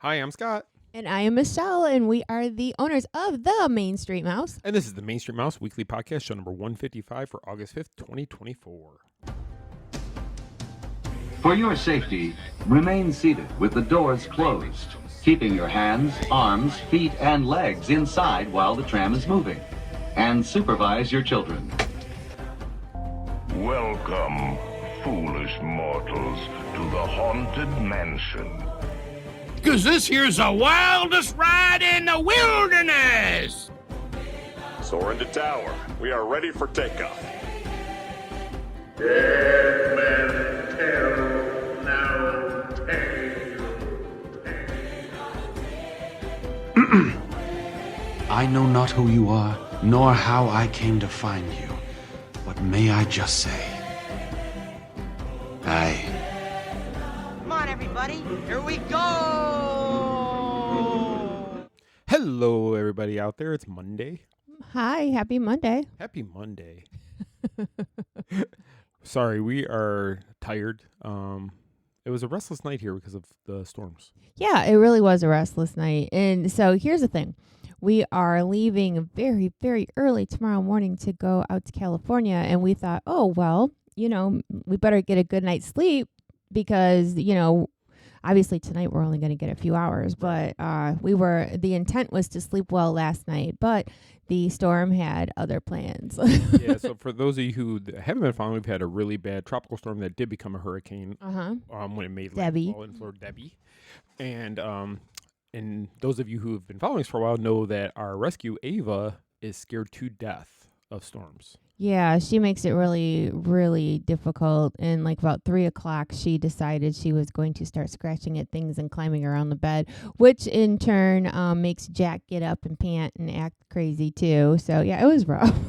Hi, I'm Scott. And I am Michele, and we are the owners of the Main Street Mouse. And this is the Main Street Mouse Weekly Podcast, show number 155 for August 5th, 2024. For your safety, remain seated with the doors closed, keeping your hands, arms, feet, and legs inside while the tram is moving. And supervise your children. Welcome, foolish mortals, to the Haunted Mansion. 'Cause this here's the wildest ride in the wilderness! Soar into tower. We are ready for takeoff. Dead men tell no tale. I know not who you are, nor how I came to find you. But may I just say, aye. Come on, everybody. Here we go. Hello, everybody out there. It's Monday. Hi, happy Monday. Happy Monday. Sorry, we are tired. It was a restless night here because of the storms. Yeah, it really was a restless night. And so here's the thing. We are leaving very, very early tomorrow morning to go out to California. And we thought, oh, well, we better get a good night's sleep because, obviously tonight we're only going to get a few hours. But the intent was to sleep well last night. But the storm had other plans. Yeah, so for those of you who haven't been following, we've had a really bad tropical storm that did become a hurricane when it made landfall in Florida, Debbie. And those of you who have been following us for a while know that our rescue, Ava, is scared to death of storms. Yeah, she makes it really, really difficult. And like about 3 o'clock, she decided she was going to start scratching at things and climbing around the bed, which in turn makes Jack get up and pant and act crazy too. So yeah, it was rough.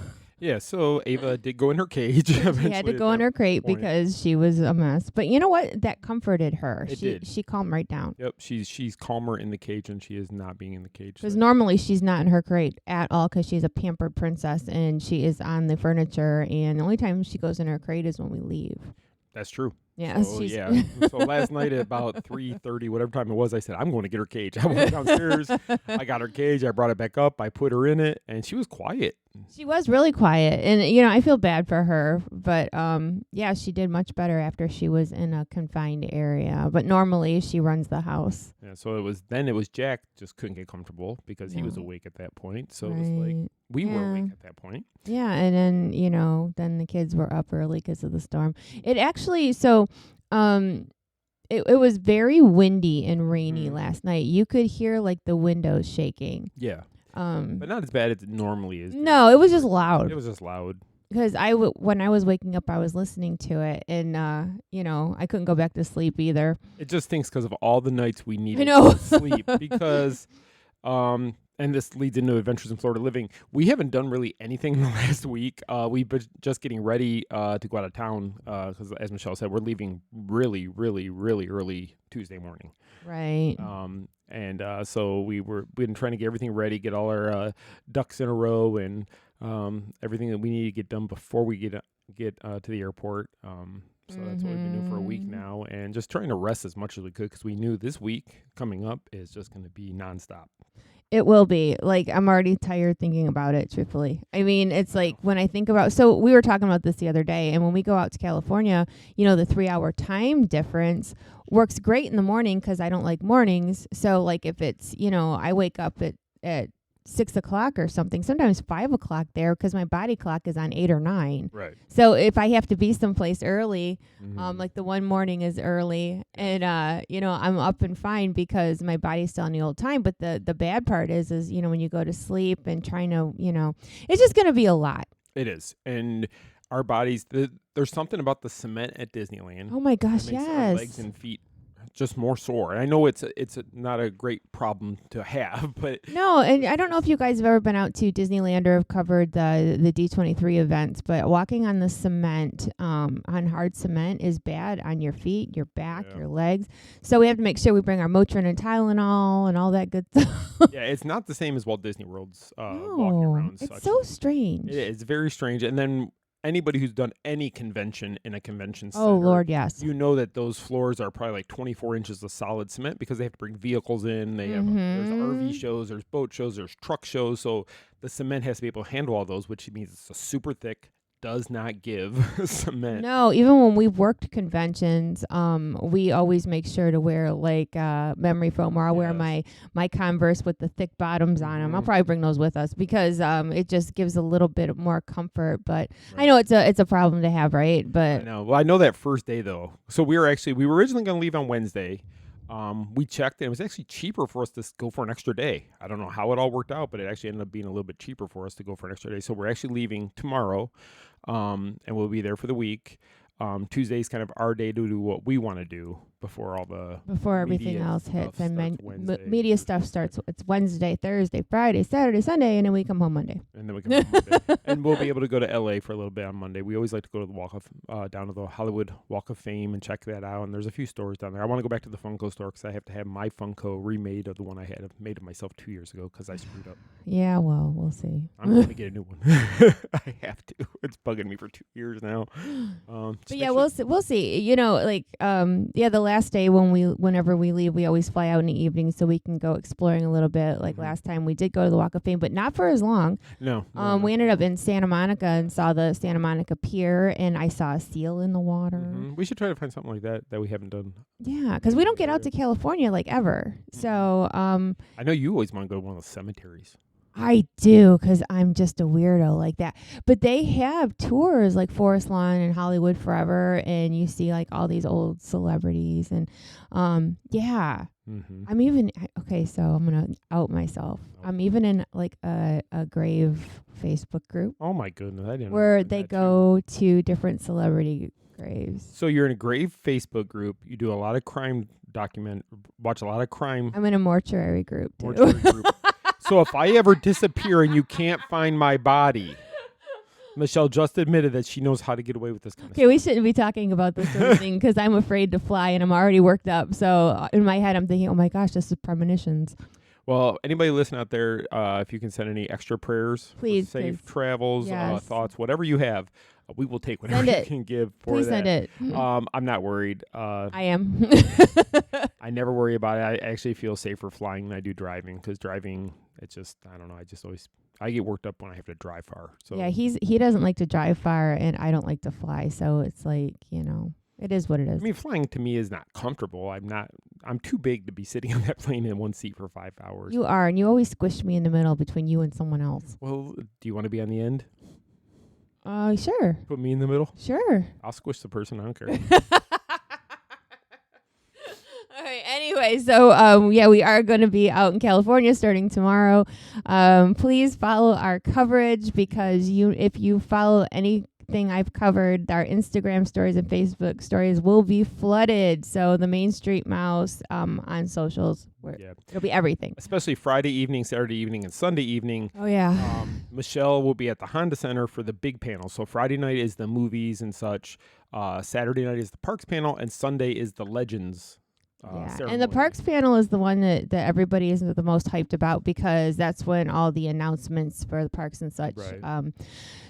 Yeah, so Ava did go in her cage. She had to go in her crate because she was a mess. But you know what? That comforted her. It did. She calmed right down. Yep, she's calmer in the cage than she is not being in the cage. Because normally she's not in her crate at all because she's a pampered princess and she is on the furniture. And the only time she goes in her crate is when we leave. That's true. Yeah. So last night at about 3:30, whatever time it was, I said, I'm going to get her cage. I went downstairs. I got her cage. I brought it back up. I put her in it, and she was quiet. She was really quiet. And, I feel bad for her. But, she did much better after she was in a confined area. But normally she runs the house. Yeah, so it was Jack just couldn't get comfortable because he was awake at that point. So it was like we were awake at that point. Yeah, and then, then the kids were up early because of the storm. It actually, it was very windy and rainy last night. You could hear, like, the windows shaking. Yeah. But not as bad as it normally is. No, it was just loud. It was just loud. Because when I was waking up, I was listening to it, and, I couldn't go back to sleep either. It just stinks because of all the nights we needed to sleep because... and this leads into Adventures in Florida Living. We haven't done really anything in the last week. We've been just getting ready to go out of town because, as Michele said, we're leaving really, really, really early Tuesday morning. Right. So we've been trying to get everything ready, get all our ducks in a row, and everything that we need to get done before we get to the airport. So that's what we've been doing for a week now, and just trying to rest as much as we could because we knew this week coming up is just going to be nonstop. It will be. Like, I'm already tired thinking about it, truthfully. I mean, it's like when I think about... So we were talking about this the other day, and when we go out to California, the 3-hour time difference works great in the morning because I don't like mornings. So, like, if it's, I wake up at 6 o'clock or something, sometimes 5 o'clock there because my body clock is on 8 or 9. Right. So if I have to be someplace early, like the one morning is early and, I'm up and fine because my body's still on the old time. But the bad part is, when you go to sleep and trying to, it's just going to be a lot. It is. And our bodies, there's something about the cement at Disneyland. Oh my gosh, that makes yes. our legs and feet just more sore. And I know it's not a great problem to have, but no. And I don't know if you guys have ever been out to Disneyland or have covered the D23 events, but walking on the cement, on hard cement, is bad on your feet, your back, your legs. So we have to make sure we bring our Motrin and Tylenol and all that good stuff. Yeah, it's not the same as Walt Disney World's walking around. It's so strange. It's very strange. And then anybody who's done any convention in a convention center. Oh, Lord, yes. You know that those floors are probably like 24 inches of solid cement because they have to bring vehicles in. They have there's RV shows, there's boat shows, there's truck shows. So the cement has to be able to handle all those, which means it's a super thick, does not give cement. No, even when we've worked conventions, we always make sure to wear like memory foam, or I'll wear my Converse with the thick bottoms on them. I'll probably bring those with us because it just gives a little bit more comfort. But I know it's a problem to have, right? But I know. Well, I know that first day though. So we were originally going to leave on Wednesday. We checked and it was actually cheaper for us to go for an extra day. I don't know how it all worked out, but it actually ended up being a little bit cheaper for us to go for an extra day. So we're actually leaving tomorrow, and we'll be there for the week. Tuesday's kind of our day to do what we want to do before everything else hits, and Wednesday. media stuff starts. It's Wednesday, Thursday, Friday, Saturday, Sunday, and then we come home Monday. And then we come home Monday. And we'll be able to go to LA for a little bit on Monday. We always like to go to the down to the Hollywood Walk of Fame and check that out. And there's a few stores down there. I want to go back to the Funko store because I have to have my Funko remade of the one I had made of myself 2 years ago because I screwed up. Yeah, well, we'll see. I'm going to get a new one. I have to. It's bugging me for 2 years now. But yeah, we'll see. You know, like the last day whenever we leave, we always fly out in the evening so we can go exploring a little bit. Like last time we did go to the Walk of Fame, but not for as long. No. We ended up in Santa Monica and saw the Santa Monica Pier, and I saw a seal in the water. We should try to find something like that we haven't done. Yeah, because we don't get out to California like ever. So I know you always want to go to one of the cemeteries. I do, because I'm just a weirdo like that. But they have tours like Forest Lawn and Hollywood Forever, and you see like all these old celebrities. And yeah, I'm even, okay, so I'm going to out myself. I'm even in like a grave Facebook group. Oh my goodness, I didn't know where they go to different celebrity graves. So you're in a grave Facebook group. You do a lot of watch a lot of crime. I'm in a mortuary group too. Mortuary group. So if I ever disappear and you can't find my body, Michelle just admitted that she knows how to get away with this kind of stuff. Okay, we shouldn't be talking about this sort of thing because I'm afraid to fly and I'm already worked up. So in my head, I'm thinking, oh my gosh, this is premonitions. Well, anybody listening out there, if you can send any extra prayers, please, safe travels, yes. thoughts, whatever you have, we will take whatever you can give for please that. Send it. I'm not worried. I am. I never worry about it. I actually feel safer flying than I do driving because driving, it's just, I don't know. I get worked up when I have to drive far. So yeah, he doesn't like to drive far, and I don't like to fly. So it's like, it is what it is. I mean, flying to me is not comfortable. I'm too big to be sitting on that plane in one seat for 5 hours. You are, and you always squish me in the middle between you and someone else. Well, do you want to be on the end? Sure. Put me in the middle? Sure. I'll squish the person. I don't care. All right. Anyway, so we are going to be out in California starting tomorrow. Please follow our coverage because if you follow anything I've covered, our Instagram stories and Facebook stories will be flooded. So the Main Street Mouse on socials, it'll be everything. Especially Friday evening, Saturday evening, and Sunday evening. Oh yeah. Michelle will be at the Honda Center for the big panel. So Friday night is the movies and such. Saturday night is the parks panel, and Sunday is the Legends. And the parks panel is the one that everybody is the most hyped about because that's when all the announcements for the parks and such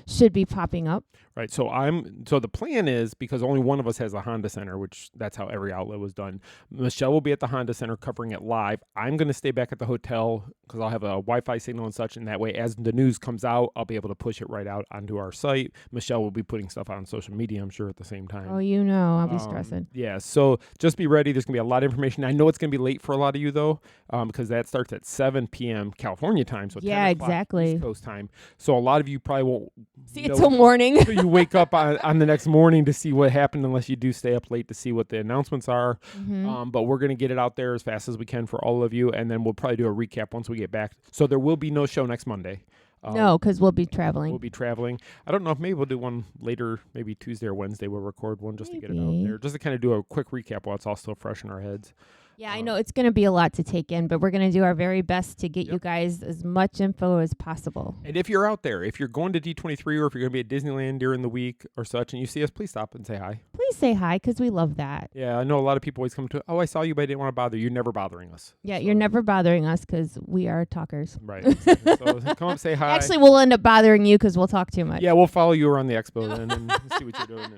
should be popping up. Right. So the plan is, because only one of us has a Honda Center, which that's how every outlet was done. Michelle will be at the Honda Center covering it live. I'm going to stay back at the hotel because I'll have a Wi-Fi signal and such. And that way, as the news comes out, I'll be able to push it right out onto our site. Michelle will be putting stuff out on social media, I'm sure, at the same time. Oh, I'll be stressing. Yeah. So just be ready. There's going to be a lot of information. I know it's going to be late for a lot of you, though, because that starts at 7 p.m. California time. So 10 exactly. East Coast time. So a lot of you probably won't see it till morning. So you wake up on the next morning to see what happened, unless you do stay up late to see what the announcements are. But we're going to get it out there as fast as we can for all of you, and then we'll probably do a recap once we get back. So there will be no show next Monday. No, because we'll be traveling. I don't know if maybe we'll do one later, maybe Tuesday or Wednesday. We'll record one just to get it out there, just to kind of do a quick recap while it's all still fresh in our heads. Yeah, I know it's going to be a lot to take in, but we're going to do our very best to get you guys as much info as possible. And if you're out there, if you're going to D23 or if you're going to be at Disneyland during the week or such and you see us, please stop and say hi. Please say hi because we love that. Yeah, I know a lot of people always come to, oh, I saw you, but I didn't want to bother you. You're never bothering us. Yeah, you're never bothering us because we are talkers. Right. Exactly. So come up, say hi. Actually, we'll end up bothering you because we'll talk too much. Yeah, we'll follow you around the expo then and see what you're doing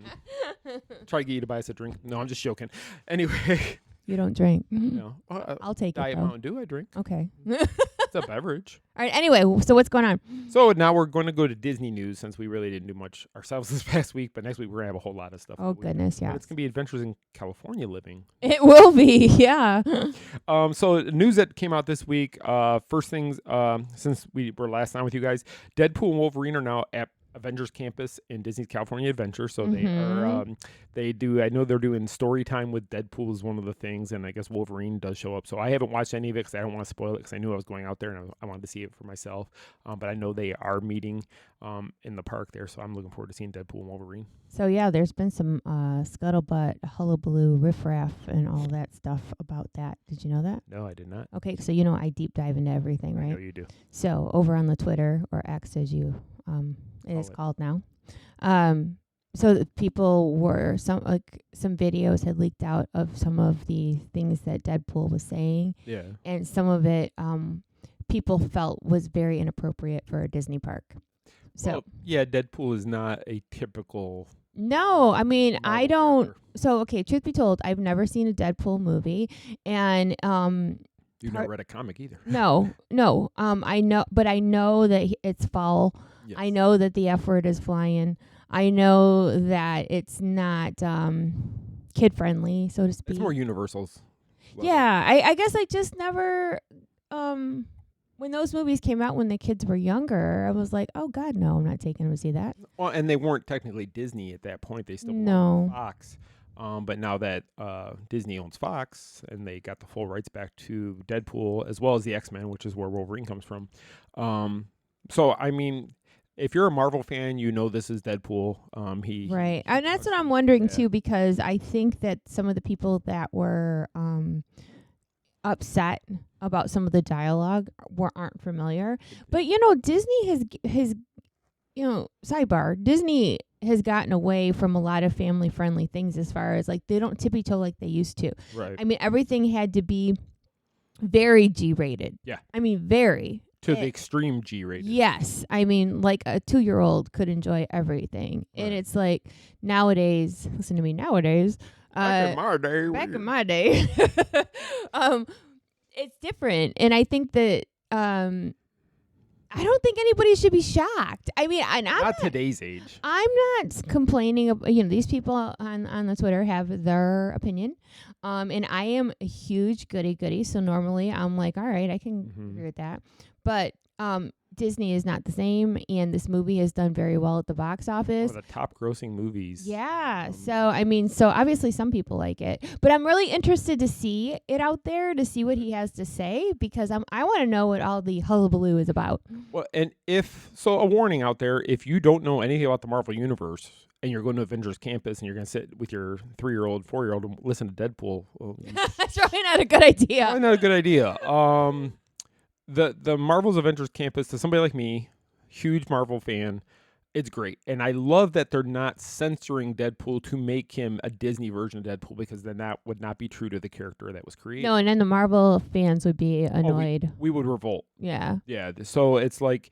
and try to get you to buy us a drink. No, I'm just joking. Anyway. You don't drink. No. I'll take Diet it, though. Mountain Dew I drink. Okay. It's a beverage. All right. Anyway, so what's going on? So now we're going to go to Disney news since we really didn't do much ourselves this past week. But next week we're going to have a whole lot of stuff. Oh, goodness, yeah. It's going to be Adventures in California living. It will be, yeah. So news that came out this week, first things, since we were last time with you guys, Deadpool and Wolverine are now at Avengers Campus in Disney's California Adventure. So they are, I know they're doing story time with Deadpool is one of the things, and I guess Wolverine does show up. So I haven't watched any of it because I don't want to spoil it because I knew I was going out there and I wanted to see it for myself. But I know they are meeting in the park there, so I'm looking forward to seeing Deadpool and Wolverine. So yeah, there's been some scuttlebutt, hullabaloo, riffraff, and all that stuff about that. Did you know that? No, I did not. Okay, so you know I deep dive into everything, right? I know you do. So over on the Twitter, or X as you it is called now. So the people were some videos had leaked out of some of the things that Deadpool was saying. Yeah. And some of it people felt was very inappropriate for a Disney park. So well, yeah, Deadpool is not a typical. No, I mean I don't. Character. So okay, truth be told, I've never seen a Deadpool movie, and you've never read a comic either. No. I know, but I know that it's foul. Yes. I know that the F word is flying. I know that it's not kid friendly, so to speak. It's more universals. Yeah, I guess I just never. When those movies came out when the kids were younger, I was like, oh God, no, I'm not taking them to see that. Well, and they weren't technically Disney at that point; they still were Fox. But now that Disney owns Fox and they got the full rights back to Deadpool as well as the X-Men, which is where Wolverine comes from. So I mean. If you're a Marvel fan, you know this is Deadpool. Right, and that's what I'm wondering too, because I think that some of the people that were upset about some of the dialogue aren't familiar. But you know, Disney has sidebar. Disney has gotten away from a lot of family friendly things as far as like they don't tippy toe like they used to. Right. I mean, everything had to be very G-rated. Yeah. I mean, very. To the extreme G-rated. Yes. I mean, like a 2-year-old could enjoy everything. Right. And it's like nowadays, listen to me, nowadays. Back in my day. It's different. And I think that I don't think anybody should be shocked. I mean, I'm not today's age. I'm not complaining. These people on the Twitter have their opinion. And I am a huge goody. So normally I'm like, all right, I can agree with that. But Disney is not the same, and this movie has done very well at the box office. One of the top grossing movies. Yeah. So obviously some people like it, but I'm really interested to see it out there, to see what he has to say, because I want to know what all the hullabaloo is about. Well, and a warning out there, if you don't know anything about the Marvel Universe, and you're going to Avengers Campus and you're going to sit with your 3-year-old, 4-year-old and listen to Deadpool. Well, that's probably not a good idea. Probably not a good idea. The Marvel's Avengers Campus, to somebody like me, huge Marvel fan, it's great. And I love that they're not censoring Deadpool to make him a Disney version of Deadpool, because then that would not be true to the character that was created. No, and then the Marvel fans would be annoyed. We would revolt. Yeah. Yeah. So it's like,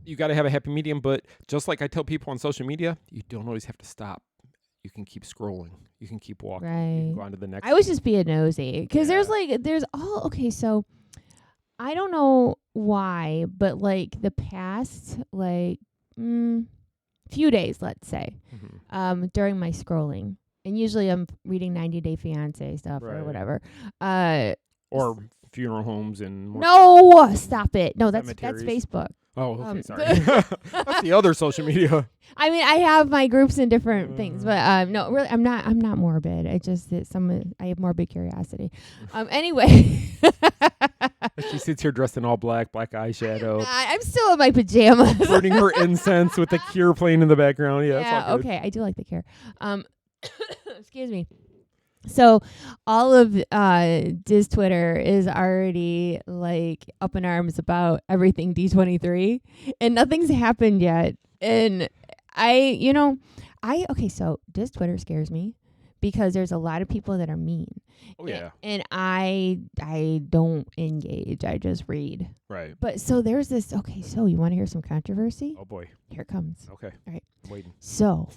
you got to have a happy medium, but just like I tell people on social media, you don't always have to stop. You can keep scrolling. You can keep walking. Right. You can go on to the next. I was just being nosy because so I don't know why, but like the past few days, let's say, during my scrolling, and usually I'm reading 90 Day Fiancé stuff or whatever. Or funeral homes and no, stop it. No, that's Facebook. Oh, okay, sorry. That's the other social media. I mean, I have my groups in different things, but no, really, I'm not morbid. I just I have morbid curiosity. Anyway, she sits here dressed in all black eyeshadow. I'm still in my pajamas, burning her incense with the Cure playing in the background. Yeah, okay. I do like the Cure. Excuse me. So all of Diz Twitter is already like up in arms about everything D23, and nothing's happened yet. And so Diz Twitter scares me because there's a lot of people that are mean. Oh yeah. And I don't engage. I just read. Right. But so there's this. Okay, so you want to hear some controversy? Oh boy. Here it comes. Okay. All right. I'm waiting. So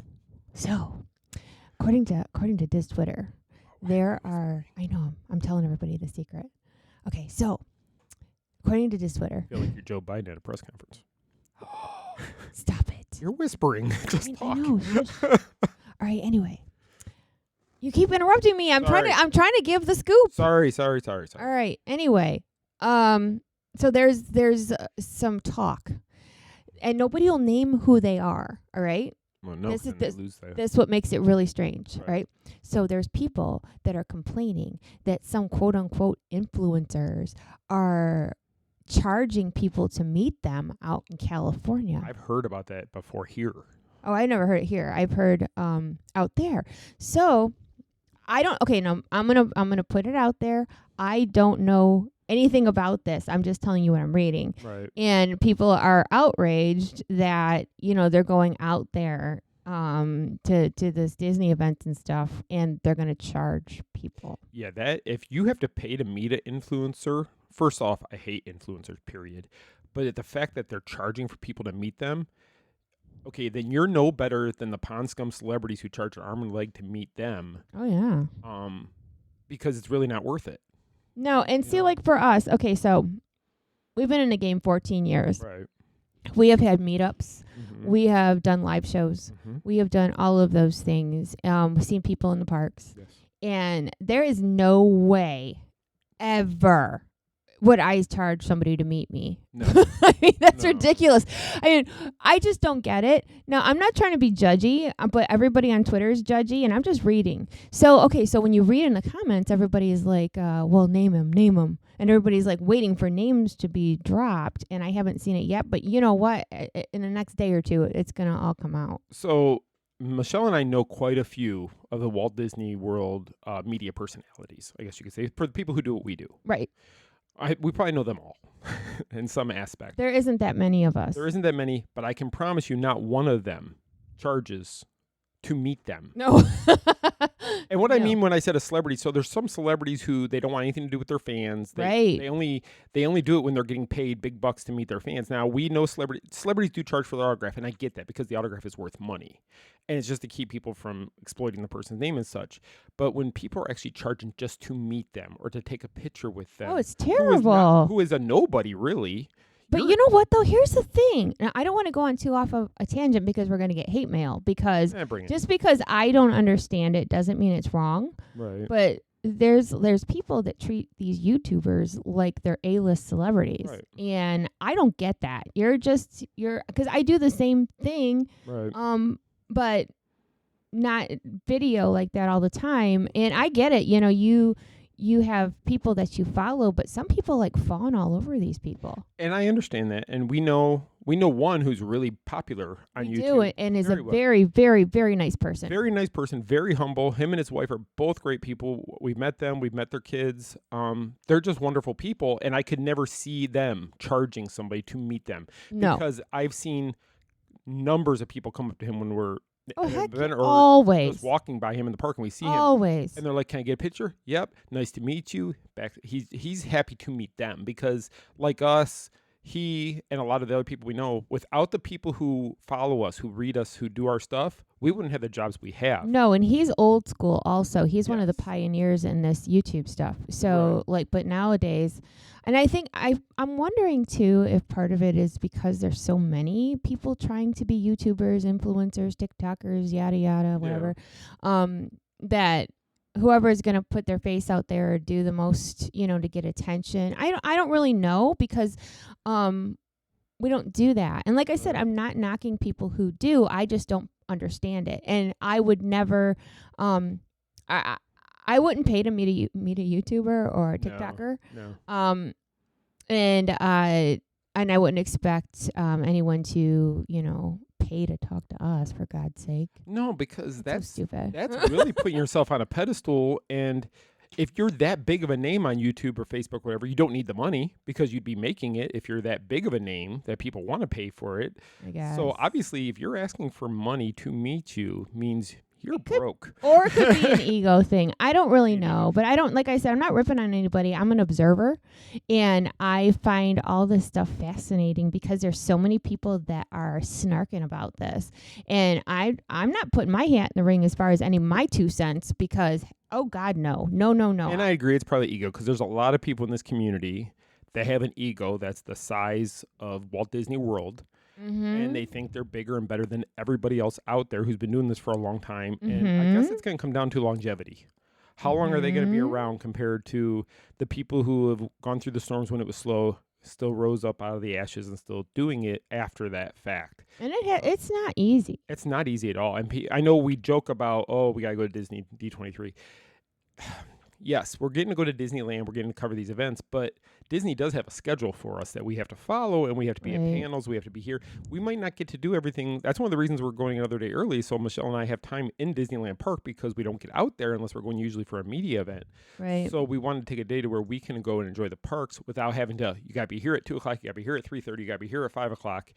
according to Diz Twitter, there are. I know. I'm telling everybody the secret. Okay, so according to Diz Twitter, I feel like you're Joe Biden at a press conference. Stop it. You're whispering. Just I talk. know. All right. Anyway, you keep interrupting me. I'm trying to give the scoop. Sorry. All right. Anyway, so there's some talk, and nobody will name who they are. All right. Well, no, This what makes it really strange, right? So there's people that are complaining that some quote unquote influencers are charging people to meet them out in California. I've heard about that before here. Oh, I never heard it here. I've heard out there. So I don't. Okay, no, I'm gonna put it out there. I don't know anything about this. I'm just telling you what I'm reading. Right. And people are outraged that they're going out there to this Disney events and stuff, and they're gonna charge people. Yeah, that if you have to pay to meet an influencer, first off, I hate influencers, period. But the fact that they're charging for people to meet them, okay, then you're no better than the pond scum celebrities who charge an arm and leg to meet them. Oh yeah. Because it's really not worth it. No, and see, like for us, okay, so we've been in the game 14 years. Right. We have had meetups. Mm-hmm. We have done live shows. Mm-hmm. We have done all of those things. Seen people in the parks. Yes. And there is no way ever would I charge somebody to meet me. No. I mean, that's ridiculous. I mean, I just don't get it. Now, I'm not trying to be judgy, but everybody on Twitter is judgy, and I'm just reading. So, okay, so when you read in the comments, everybody is like, well, name him. And everybody's like waiting for names to be dropped, and I haven't seen it yet. But you know what? In the next day or two, it's going to all come out. So Michele and I know quite a few of the Walt Disney World media personalities, I guess you could say, for the people who do what we do. Right. We probably know them all in some aspect. There isn't that many of us. There isn't that many, but I can promise you not one of them charges to meet them. No. And what I mean when I said a celebrity, so there's some celebrities who they don't want anything to do with their fans. They only do it when they're getting paid big bucks to meet their fans. Now, we know celebrities do charge for their autograph, and I get that because the autograph is worth money. And it's just to keep people from exploiting the person's name and such. But when people are actually charging just to meet them or to take a picture with them. Oh, it's terrible. Who is a nobody, really. But you know what, though? Here's the thing. Now, I don't want to go on too off of a tangent because we're going to get hate mail. Because just because I don't understand it doesn't mean it's wrong. Right. But there's people that treat these YouTubers like they're A-list celebrities. Right. And I don't get that. Because I do the same thing. Right. But not video like that all the time. And I get it. You have people that you follow, but some people like fawn all over these people. And I understand that. And we know one who's really popular on YouTube. Do it and is a very, very, very nice person. Very nice person, very humble. Him and his wife are both great people. We've met them. We've met their kids. They're just wonderful people. And I could never see them charging somebody to meet them. No. Because I've seen numbers of people come up to him when we're always just walking by him in the park and we see him. Always. And they're like, can I get a picture? Yep. Nice to meet you. He's happy to meet them because like us, he and a lot of the other people we know, without the people who follow us, who read us, who do our stuff, we wouldn't have the jobs we have. No, and he's old school also. He's one of the pioneers in this YouTube stuff. So but nowadays, and I think I'm wondering too if part of it is because there's so many people trying to be YouTubers, influencers, TikTokers, yada yada, whatever. That whoever is going to put their face out there or do the most, to get attention. I don't really know because we don't do that. And like I said, I'm not knocking people who do. I just don't understand it. And I would never I wouldn't pay to meet a YouTuber or a TikToker. No. And I and I wouldn't expect anyone to, pay to talk to us, for God's sake. No, because that's so stupid. That's really putting yourself on a pedestal. And if you're that big of a name on YouTube or Facebook, whatever, you don't need the money because you'd be making it if you're that big of a name that people want to pay for it. I guess. So obviously, if you're asking for money to meet you, means you're broke. Or it could be an ego thing. I don't really know. But I don't, like I said, I'm not ripping on anybody. I'm an observer. And I find all this stuff fascinating because there's so many people that are snarking about this. And I'm not putting my hat in the ring as far as any of my 2 cents because, oh, God, no. No. And I agree. It's probably ego because there's a lot of people in this community that have an ego that's the size of Walt Disney World. And they think they're bigger and better than everybody else out there who's been doing this for a long time. And I guess it's going to come down to longevity. How long are they going to be around compared to the people who have gone through the storms when it was slow, still rose up out of the ashes and still doing it after that fact? And it's not easy. It's not easy at all. And I know we joke about, we got to go to Disney D23. Yes, we're getting to go to Disneyland. We're getting to cover these events, but Disney does have a schedule for us that we have to follow, and we have to be at panels. We have to be here. We might not get to do everything. That's one of the reasons we're going another day early, so Michelle and I have time in Disneyland Park because we don't get out there unless we're going usually for a media event. Right. So we wanted to take a day to where we can go and enjoy the parks without having to, you got to be here at 2 o'clock, you got to be here at 3:30, you got to be here at 5 o'clock.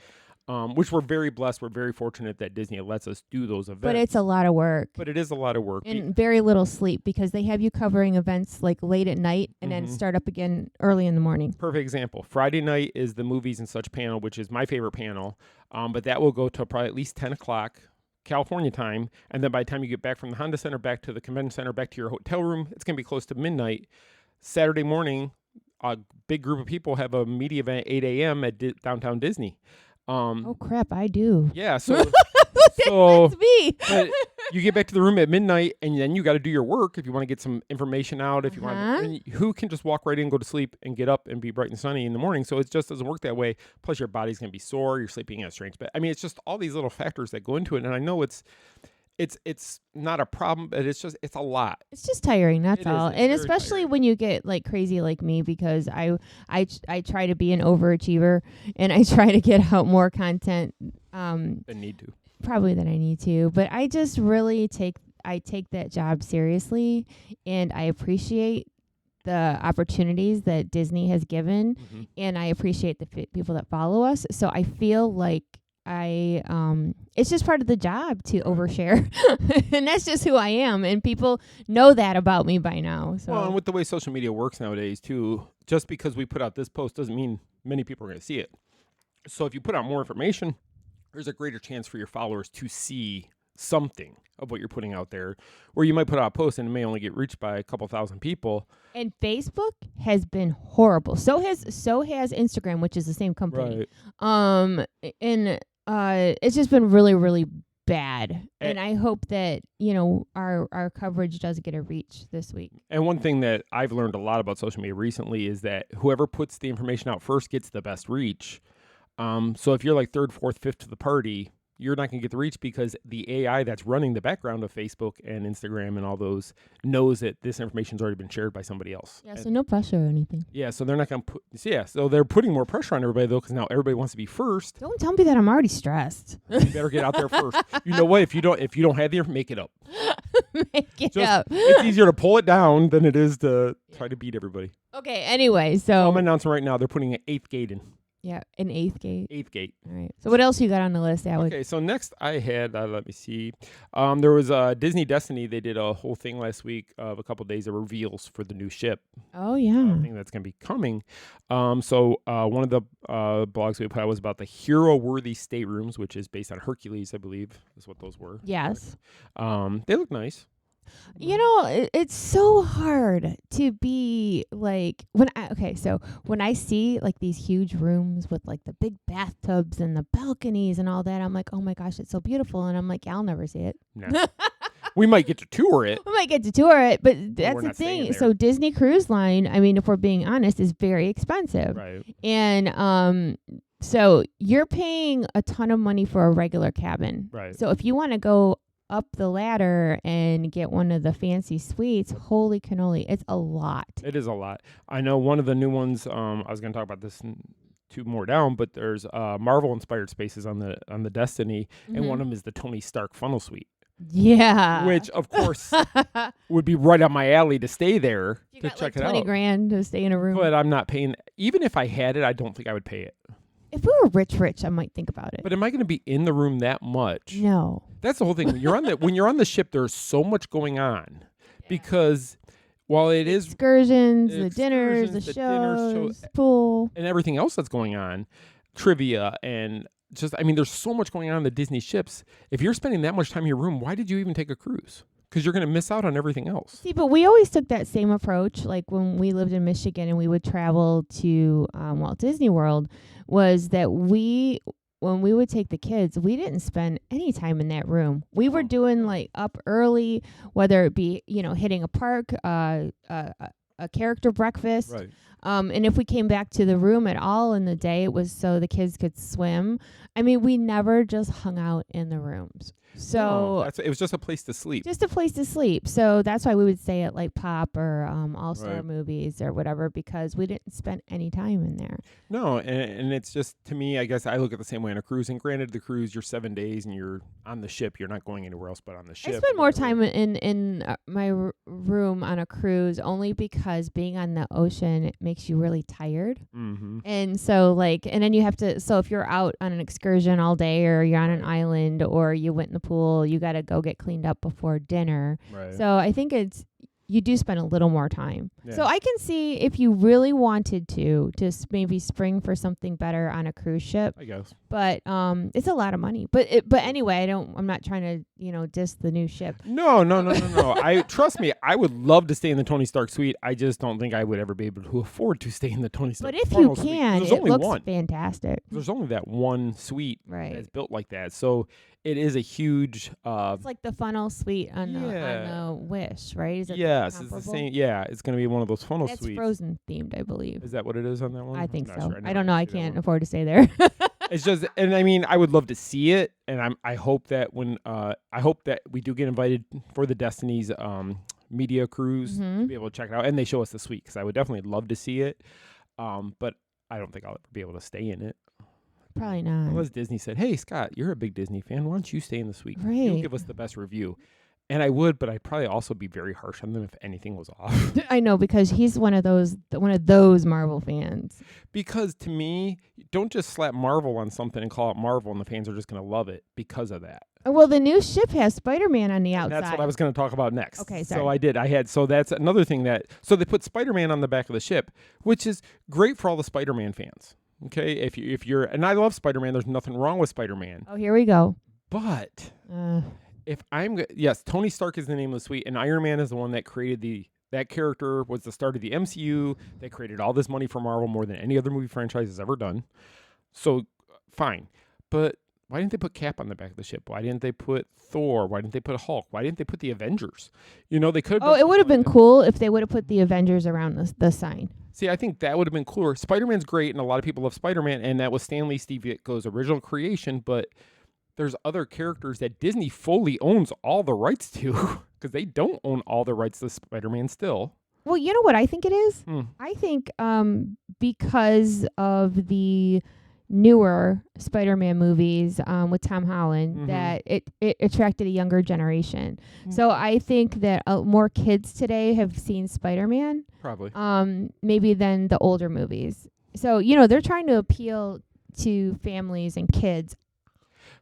Which we're very blessed. We're very fortunate that Disney lets us do those events. But it's a lot of work. But it is a lot of work. And very little sleep because they have you covering events like late at night and then start up again early in the morning. Perfect example. Friday night is the movies and such panel, which is my favorite panel. But that will go to probably at least 10 o'clock California time. And then by the time you get back from the Honda Center, back to the convention center, back to your hotel room, it's going to be close to midnight. Saturday morning, a big group of people have a media event at 8 a.m. at downtown Disney. Oh crap! I do. Yeah, so that's me. But you get back to the room at midnight, and then you got to do your work if you want to get some information out. If you want, and who can just walk right in, go to sleep, and get up and be bright and sunny in the morning? So it just doesn't work that way. Plus, your body's gonna be sore. You're sleeping in a strange bed. I mean, it's just all these little factors that go into it. And I know it's not a problem, but it's a lot. It's just tiring, that's all. And especially tiring when you get like crazy like me, because I try to be an overachiever and I try to get out more content than need to. Probably than I need to. But I just really take that job seriously, and I appreciate the opportunities that Disney has given, and I appreciate the people that follow us. So I feel like it's just part of the job to overshare. And that's just who I am. And people know that about me by now. So. Well, and with the way social media works nowadays too, just because we put out this post doesn't mean many people are going to see it. So if you put out more information, there's a greater chance for your followers to see something of what you're putting out there, where you might put out a post and it may only get reached by a couple thousand people. And Facebook has been horrible. So has Instagram, which is the same company. Right. And it's just been really, really bad. And I hope that, our coverage does get a reach this week. And one thing that I've learned a lot about social media recently is that whoever puts the information out first gets the best reach. So if you're like third, fourth, fifth to the party, you're not going to get the reach because the AI that's running the background of Facebook and Instagram and all those knows that this information's already been shared by somebody else. Yeah, so no pressure or anything. Yeah, so they're not going to put... so they're putting more pressure on everybody, though, because now everybody wants to be first. Don't tell me that I'm already stressed. You better get out there first. You know what? If you don't have the information, make it up. Make it up. It's easier to pull it down than it is to try to beat everybody. Okay, anyway, so... I'm announcing right now, they're putting an 8th gate in. Yeah, an 8th gate. 8th gate. All right. So what else you got on the list, Alex? Okay, so next I had, let me see. There was Disney Destiny. They did a whole thing last week of a couple days of reveals for the new ship. Oh, yeah. I think that's going to be coming. So one of the blogs we put out was about the hero-worthy staterooms, which is based on Hercules, I believe, is what those were. Yes. They look nice. It's so hard to be like when I see like these huge rooms with like the big bathtubs and the balconies and all that, I'm like, oh my gosh, it's so beautiful. And I'm like, yeah, I'll never see it. No. We might get to tour it. But that's the thing. So Disney Cruise Line, I mean, if we're being honest, is very expensive. Right. And so you're paying a ton of money for a regular cabin. Right. So if you want to go up the ladder and get one of the fancy suites, holy cannoli, it's a lot. It is a lot. I know one of the new ones, I was going to talk about this two more down, but there's Marvel inspired spaces on the Destiny, and one of them is the Tony Stark funnel suite. Yeah. Which of course would be right up my alley to stay there You to got check like it out. $20,000 to stay in a room. But I'm not paying. Even if I had it, I don't think I would pay it. If we were rich, I might think about it. But am I going to be in the room that much? No. That's the whole thing. When you're on the ship, there's so much going on because while it is excursions, the dinners, the shows, pool, and everything else that's going on, trivia and just there's so much going on the Disney ships. If you're spending that much time in your room, why did you even take a cruise? Because you're going to miss out on everything else. See, but we always took that same approach. Like when we lived in Michigan and we would travel to Walt Disney World, was that when we would take the kids, we didn't spend any time in that room. We were doing like up early, whether it be, hitting a park, a character breakfast. Right. And if we came back to the room at all in the day, it was so the kids could swim. We never just hung out in the rooms. So it was just a place to sleep. Just a place to sleep. So that's why we would stay at like Pop or All-Star Movies or whatever, because we didn't spend any time in there. No, and it's just, to me, I guess I look at the same way on a cruise. And granted, the cruise, you're 7 days and you're on the ship. You're not going anywhere else but on the ship. I spend more time in my room on a cruise only because being on the ocean, it makes you really tired. Mm-hmm. And so and then you have to, so if you're out on an excursion all day or you're on an island or you went in the pool, you got to go get cleaned up before dinner. Right. So I think you do spend a little more time. Yeah. So I can see if you really wanted to just maybe spring for something better on a cruise ship. I guess. But it's a lot of money. But anyway, I'm not trying to diss the new ship. No. Trust me, I would love to stay in the Tony Stark suite. I just don't think I would ever be able to afford to stay in the Tony Stark. But if funnel you suite. can, There's it only looks one. fantastic. There's only that one suite that's built like that. So it is a huge. It's like the funnel suite on the Wish, right? Is it yes, comparable? it's the same. Yeah, it's going to be one of those funnel That's suites. Frozen themed, I believe. Is that what it is on that one? I think I'm not so. sure. I don't know. I can't afford to stay there. It's just, and I would love to see it, and I hope that we do get invited for the Destiny's media cruise to be able to check it out, and they show us the suite because I would definitely love to see it, but I don't think I'll ever be able to stay in it. Probably not. Unless Disney said, "Hey, Scott, you're a big Disney fan. Why don't you stay in the suite? Right. You'll give us the best review." And I would, but I'd probably also be very harsh on them if anything was off. I know, because he's one of those Marvel fans. Because to me, don't just slap Marvel on something and call it Marvel, and the fans are just going to love it because of that. Well, the new ship has Spider-Man on the outside. And that's what I was going to talk about next. Okay, sorry. So I did. So that's another thing so they put Spider-Man on the back of the ship, which is great for all the Spider-Man fans. Okay, if you're, and I love Spider-Man. There's nothing wrong with Spider-Man. Oh, here we go. But yes, Tony Stark is the name of the suite, and Iron Man is the one that created that character, was the start of the MCU. That created all this money for Marvel more than any other movie franchise has ever done. So fine, but why didn't they put Cap on the back of the ship? Why didn't they put Thor? Why didn't they put Hulk? Why didn't they put the Avengers? They could. Oh, it would have been cool if they would have put the Avengers around the sign. See, I think that would have been cooler. Spider-Man's great, and a lot of people love Spider-Man, and that was Stan Lee, Steve Ditko's original creation, but there's other characters that Disney fully owns all the rights to, because they don't own all the rights to Spider-Man still. Well, you know what I think it is? I think because of the newer Spider-Man movies with Tom Holland, that it attracted a younger generation. So I think that more kids today have seen Spider-Man. Probably. Maybe than the older movies. So, they're trying to appeal to families and kids.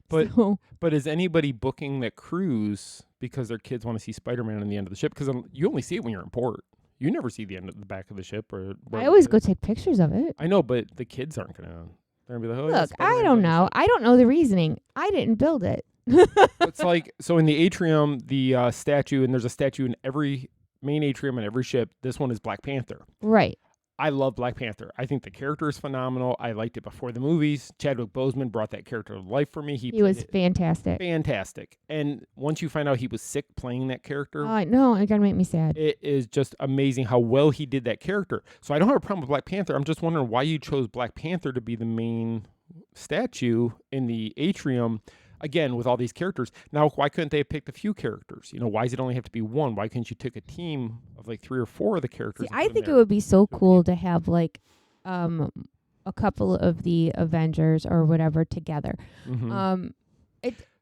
But is anybody booking that cruise because their kids want to see Spider-Man on the end of the ship? Because you only see it when you're in port. You never see the end of the back of the ship. I always go take pictures of it. I know, but the kids aren't going to. They're going to be like, oh, look, I don't know. I don't know the reasoning. I didn't build it. It's like, so in the atrium, the statue, and there's a statue in every main atrium on every ship. This one is Black Panther. Right. I love Black Panther. I think the character is phenomenal. I liked it before the movies. Chadwick Boseman brought that character to life for me. He was fantastic. Fantastic. And once you find out he was sick playing that character. Oh, no, it gotta make me sad. It is just amazing how well he did that character. So I don't have a problem with Black Panther. I'm just wondering why you chose Black Panther to be the main statue in the atrium. Again, with all these characters. Now, why couldn't they have picked a few characters? Why does it only have to be one? Why couldn't you take a team of like 3 or 4 of the characters? See, I think it would be so cool to have like a couple of the Avengers or whatever together. Mhm.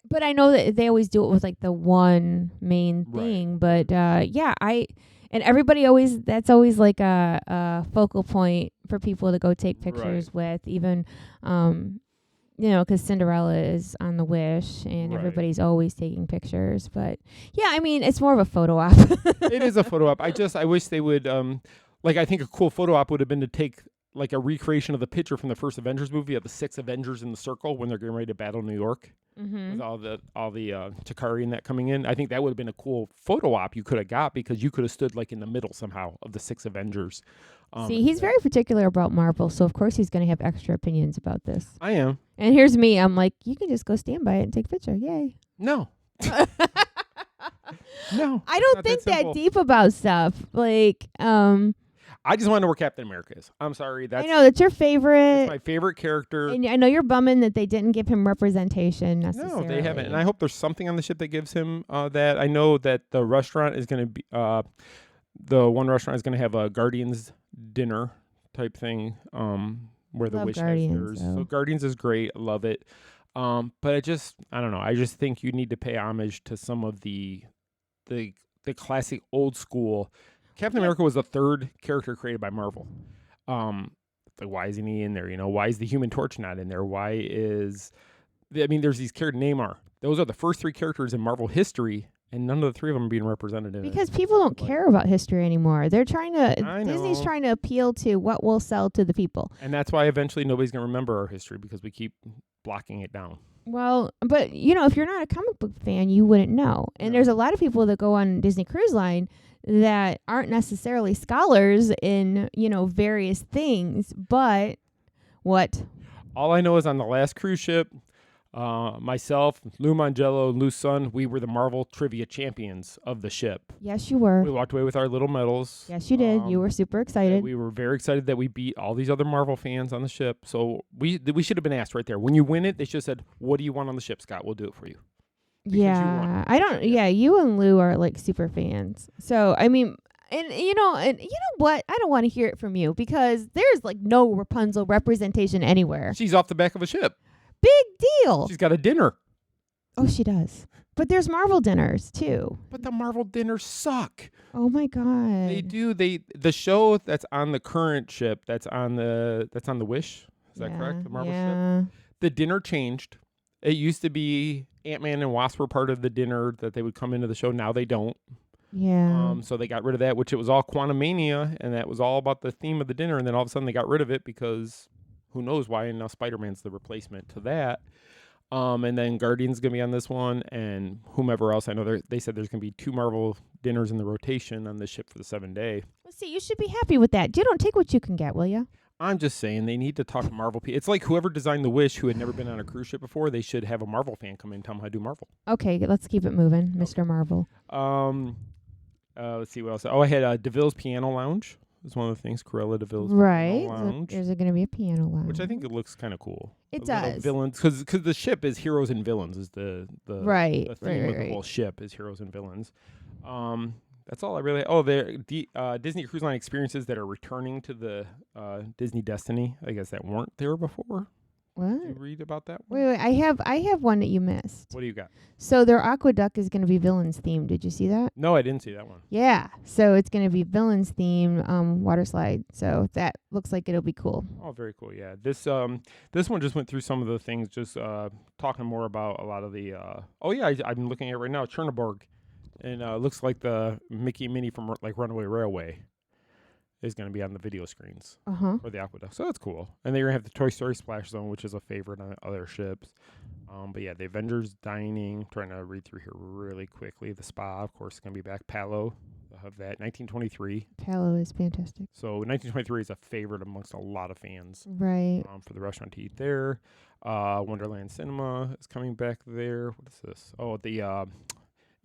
But I know that they always do it with like the one main Right. thing. But and everybody always, that's always like a focal point for people to go take pictures with, even, because Cinderella is on the Wish and Right. everybody's always taking pictures. But yeah, I mean, it's more of a photo op. It is a photo op. I wish they would, I think a cool photo op would have been to take like a recreation of the picture from the first Avengers movie of the 6 Avengers in the circle when they're getting ready to battle New York. With all the Takari and that coming in. I think that would have been a cool photo op you could have got, because you could have stood like in the middle somehow of the 6 Avengers. See, he's very particular about Marvel, so of course he's going to have extra opinions about this. I am. And here's me. I'm like, you can just go stand by it and take a picture. Yay. No. No. I don't not think that that simple. deep about stuff. Like, I just want to know where Captain America is. I'm sorry. I know that's your favorite. That's my favorite character. And I know you're bumming that they didn't give him representation necessarily. No, they haven't. And I hope there's something on the ship that gives him that. I know that the restaurant is going to be, the one restaurant is going to have a Guardians dinner type thing, where the Love Wish Guardians, has theirs. So Guardians is great. I love it. But I don't know. I just think you need to pay homage to some of the classic old school. Captain America was the 3rd character created by Marvel. Like, why isn't he in there? Why is the Human Torch not in there? Why is... there's these characters, Namor. Those are the first 3 characters in Marvel history, and none of the 3 of them are being represented in it. Because people don't care about history anymore. They're trying to... I know. Disney's trying to appeal to what will sell to the people. And that's why eventually nobody's going to remember our history, because we keep blocking it down. Well, but, if you're not a comic book fan, you wouldn't know. And there's a lot of people that go on Disney Cruise Line that aren't necessarily scholars in, various things, but what? All I know is on the last cruise ship, myself, Lou Mangello, Lou's son, we were the Marvel trivia champions of the ship. Yes, you were. We walked away with our little medals. Yes, you did. You were super excited. We were very excited that we beat all these other Marvel fans on the ship. So we should have been asked right there. When you win it, they should have said, "What do you want on the ship, Scott? We'll do it for you." Yeah, I don't. Yeah, you and Lou are like super fans. So I mean, and you know what? I don't want to hear it from you, because there's like no Rapunzel representation anywhere. She's off the back of a ship. Big deal. She's got a dinner. Oh, she does. But there's Marvel dinners too. But the Marvel dinners suck. Oh my god. They do. The show that's on the current ship, that's on the Wish. Is that correct? The Marvel ship. The dinner changed. It used to be Ant-Man and Wasp were part of the dinner that they would come into the show. Now they don't. Yeah. So they got rid of that, which it was all Quantumania, and that was all about the theme of the dinner. And then all of a sudden they got rid of it because who knows why? And now Spider-Man's the replacement to that. And then Guardians going to be on this one, and whomever else. I know they said there's going to be 2 Marvel dinners in the rotation on this ship for the 7-day. Well, see, you should be happy with that. You don't take what you can get, will you? I'm just saying they need to talk to Marvel people. It's like whoever designed the Wish, who had never been on a cruise ship before, they should have a Marvel fan come in and tell them how to do Marvel. Okay, let's keep it moving, Mr. Marvel. Let's see what else. Oh, I had DeVille's Piano Lounge. It's one of the things, Cruella DeVille's right. Piano Lounge. So there's going to be a piano lounge. Which I think it looks kind of cool. It does. Villains, because the ship is heroes and villains is the right. The theme of the whole ship is heroes and villains. That's all I really. Oh, Disney Cruise Line experiences that are returning to the Disney Destiny. I guess that weren't there before. What? Did you read about that one? Wait. I have one that you missed. What do you got? So their aqueduct is going to be villains themed. Did you see that? No, I didn't see that one. Yeah. So it's going to be villains themed water slide. So that looks like it'll be cool. Oh, very cool. Yeah. This one just went through some of the things, just talking more about a lot of the. I'm looking at it right now. Chernobyl. And looks like the Mickey and Minnie from like Runaway Railway is going to be on the video screens for the aqueduct. So that's cool. And they're going to have the Toy Story Splash Zone, which is a favorite on other ships. But yeah, the Avengers Dining, trying to read through here really quickly. The spa, of course, is going to be back. Palo, they'll have that. 1923. Palo is fantastic. So 1923 is a favorite amongst a lot of fans. Right. For the restaurant to eat there. Wonderland Cinema is coming back there. What is this? Oh, the...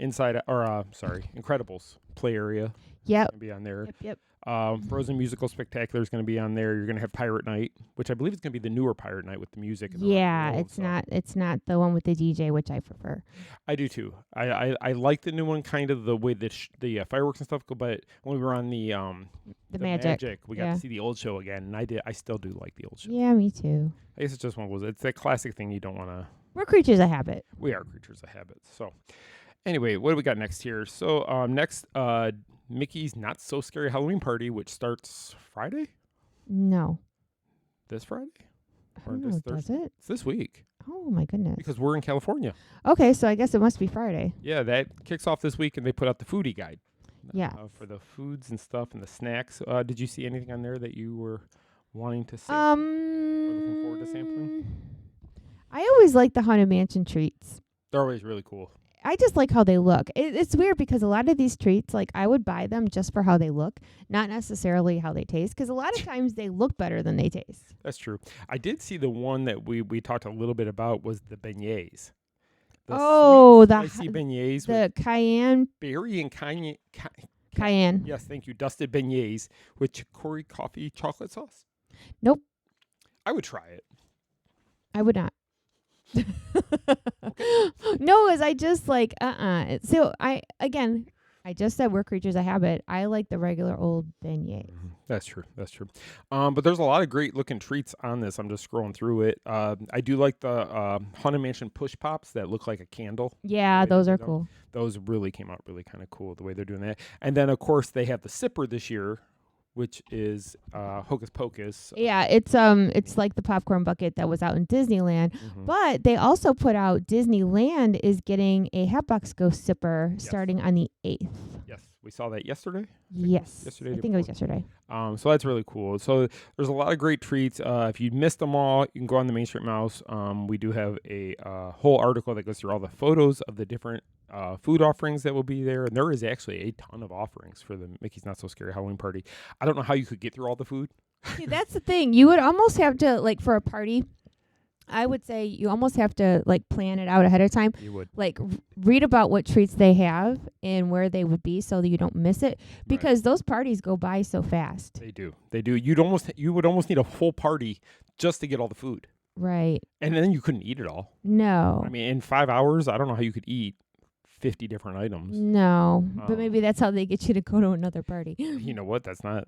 Incredibles play area. Yep. Be on there. Yep. Frozen Musical Spectacular is going to be on there. You're going to have Pirate Night, which I believe is going to be the newer Pirate Night with the music. And Yeah, the it's not. It's not the one with the DJ, which I prefer. I do too. I like the new one, kind of the way that the fireworks and stuff go. But when we were on the Magic, we got to see the old show again, and I still do like the old show. Yeah, me too. I guess it's just one of those. It's that classic thing you don't want to. We're creatures of habit. We are creatures of habit. So, anyway, what do we got next here? So, next, Mickey's Not So Scary Halloween Party, which starts Friday? No. This Friday? I don't know, does it? It's this week. Oh, my goodness. Because we're in California. Okay, so I guess it must be Friday. Yeah, that kicks off this week, and they put out the foodie guide. Yeah. For the foods and stuff and the snacks. Did you see anything on there that you were wanting to sample? Or looking forward to sampling? I always like the Haunted Mansion treats. They're always really cool. I just like how they look. It's weird because a lot of these treats, like I would buy them just for how they look, not necessarily how they taste, because a lot of times they look better than they taste. That's true. I did see the one that we talked a little bit about was the beignets. The spicy beignets. The cayenne. Berry and cayenne. Cayenne. Yes, thank you. Dusted beignets with chicory coffee chocolate sauce. Nope. I would try it. I would not. No, as I just like So I just said we're creatures of habit. I like the regular old beignet. Mm-hmm. That's true. But there's a lot of great looking treats on this. I'm just scrolling through it. I do like the Haunted Mansion push pops that look like a candle. Yeah, those are cool. Those really came out really kind of cool the way they're doing that. And then of course they have the sipper this year, which is Hocus Pocus. Yeah, it's like the popcorn bucket that was out in Disneyland. Mm-hmm. But they also put out Disneyland is getting a Hatbox Ghost sipper starting on the 8th. Yes, we saw that yesterday. Yes, I think it was yesterday. So that's really cool. So there's a lot of great treats. If you missed them all, you can go on the Main Street Mouse. We do have a whole article that goes through all the photos of the different food offerings that will be there. And there is actually a ton of offerings for the Mickey's Not So Scary Halloween Party. I don't know how you could get through all the food. See, that's the thing. You would almost have to, like, for a party, I would say you almost have to, like, plan it out ahead of time. You would. Like, read about what treats they have and where they would be so that you don't miss it. Because those parties go by so fast. They do. You would almost need a whole party just to get all the food. Right. And then you couldn't eat it all. No. I mean, in 5 hours, I don't know how you could eat 50 different items. No, but maybe that's how they get you to go to another party. You know what? That's not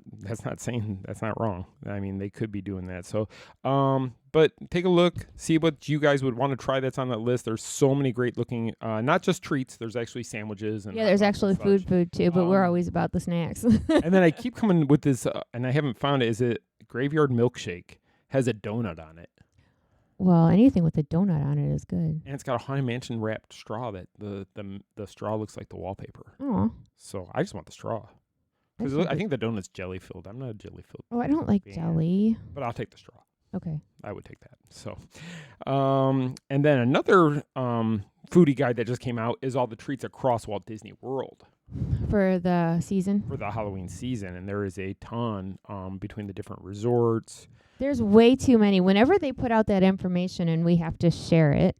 wrong. I mean, they could be doing that. So, but take a look, see what you guys would want to try that's on that list. There's so many great looking, not just treats. There's actually sandwiches and there's actually food too. But we're always about the snacks. And then I keep coming with this, and I haven't found it. Is it Graveyard Milkshake? Has a donut on it. Well, anything with a donut on it is good. And it's got a Haunted Mansion wrapped straw that the straw looks like the wallpaper. Oh. So I just want the straw. Because I think the donut's jelly filled. I'm not a jelly filled. Oh, I don't like jelly. But I'll take the straw. Okay. I would take that. So, and then another foodie guide that just came out is all the treats across Walt Disney World. For the season? For the Halloween season. And there is a ton between the different resorts. There's way too many. Whenever they put out that information and we have to share it,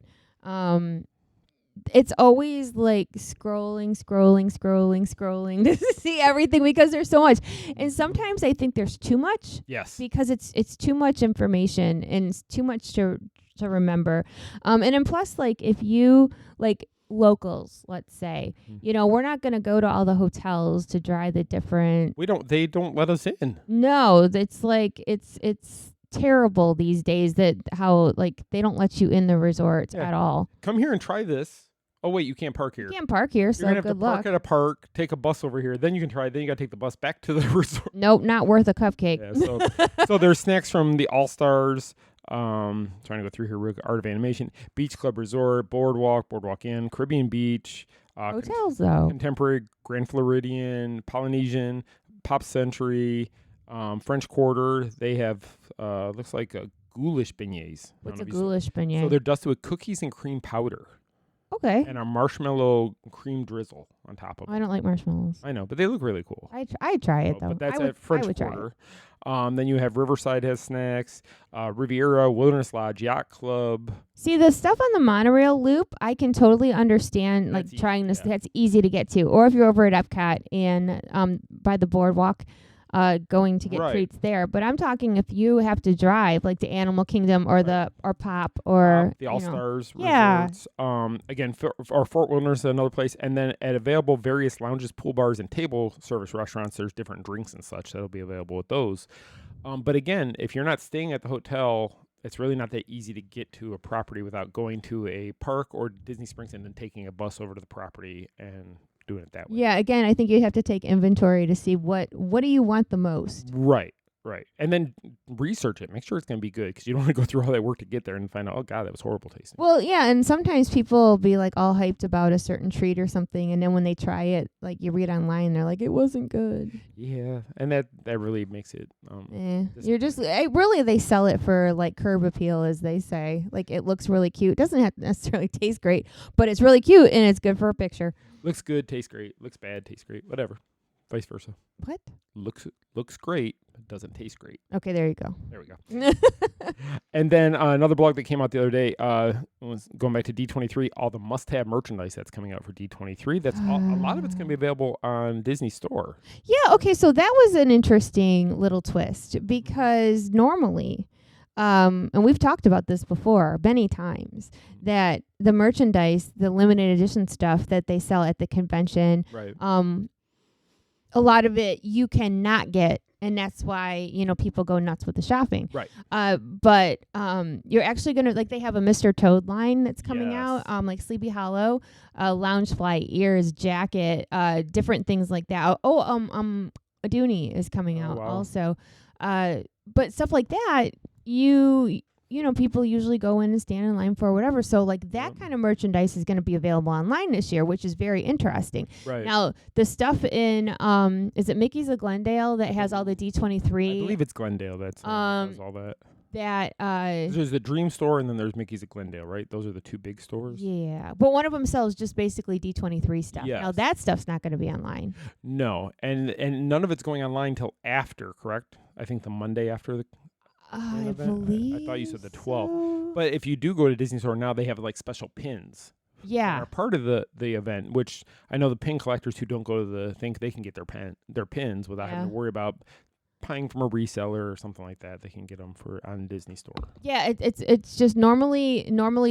it's always like scrolling to see everything because there's so much. And sometimes I think there's too much. Yes. Because it's too much information and it's too much to remember. And then plus, like, if you, like, locals, let's say, we're not going to go to all the hotels to try the different. They don't let us in. No, it's like, it's terrible these days that how, like, they don't let you in the resorts at all. Come here and try this. Oh, wait, you can't park here. You can't park here, so good luck. You're going to have to park at a park, take a bus over here, then you can try it, then you got to take the bus back to the resort. Nope, not worth a cupcake. Yeah, so there's snacks from the All-Stars, trying to go through here, Art of Animation, Beach Club Resort, Boardwalk Inn, Caribbean Beach. Hotels, though. Contemporary, Grand Floridian, Polynesian, Pop Century, French Quarter. They have, looks like a ghoulish beignets. What's a ghoulish beignet? So they're dusted with cookies and cream powder. Okay. And a marshmallow cream drizzle on top of it. I don't like marshmallows. I know, but they look really cool. I'd try it, though. But that's at French Quarter. Then you have Riverside has snacks, Riviera, Wilderness Lodge, Yacht Club. See, the stuff on the monorail loop, I can totally understand, like, trying this. That's easy to get to. Or if you're over at Epcot and by the boardwalk, going to get Right. treats there. But I'm talking if you have to drive, like to Animal Kingdom or or Pop or the All Stars Yeah. resorts. Again, or Fort Wilderness is another place, and then at available various lounges, pool bars, and table service restaurants, there's different drinks and such that'll be available at those. But again, if you're not staying at the hotel, it's really not that easy to get to a property without going to a park or Disney Springs and then taking a bus over to the property and doing it that way. Yeah, again, I think you have to take inventory to see what do you want the most. Right. And then research it. Make sure it's going to be good because you don't want to go through all that work to get there and find out, oh, God, that was horrible tasting. Well, yeah, and sometimes people will be like all hyped about a certain treat or something, and then when they try it, like you read online, they're like, it wasn't good. Yeah, and that really makes it. You're just really they sell it for like curb appeal, as they say. Like it looks really cute. It doesn't have to necessarily taste great, but it's really cute and it's good for a picture. Looks good, tastes great. Looks bad, tastes great. Whatever. Vice versa. What? Looks great, but doesn't taste great. Okay, there you go. There we go. And then another blog that came out the other day was going back to D23, all the must-have merchandise that's coming out for D23. That's a lot of it's going to be available on Disney Store. Yeah, okay, so that was an interesting little twist because normally, and we've talked about this before many times, that the merchandise, the limited edition stuff that they sell at the convention, right. A lot of it you cannot get, and that's why, people go nuts with the shopping. Right. But you're actually going to, like, they have a Mr. Toad line that's coming Yes. out, like Sleepy Hollow, Loungefly ears, jacket, different things like that. A Dooney is coming out wow. also. But stuff like that, people usually go in and stand in line for whatever. So like that kind of merchandise is going to be available online this year, which is very interesting. Right. Now the stuff in is it Mickey's of Glendale that has all the D23? I believe it's Glendale that has all that. That There's the Dream Store and then there's Mickey's at Glendale, right? Those are the two big stores. Yeah, but one of them sells just basically D23 stuff. Yes. Now that stuff's not going to be online. No, and none of it's going online till after, correct? I think the Monday after the I believe. I thought you said the 12th. But if you do go to Disney Store now, they have like special pins. Yeah. That are part of the event, which I know the pin collectors who don't go to the thing, they can get their pins without having to worry about buying from a reseller or something like that. They can get them on Disney Store. Yeah, it's just normally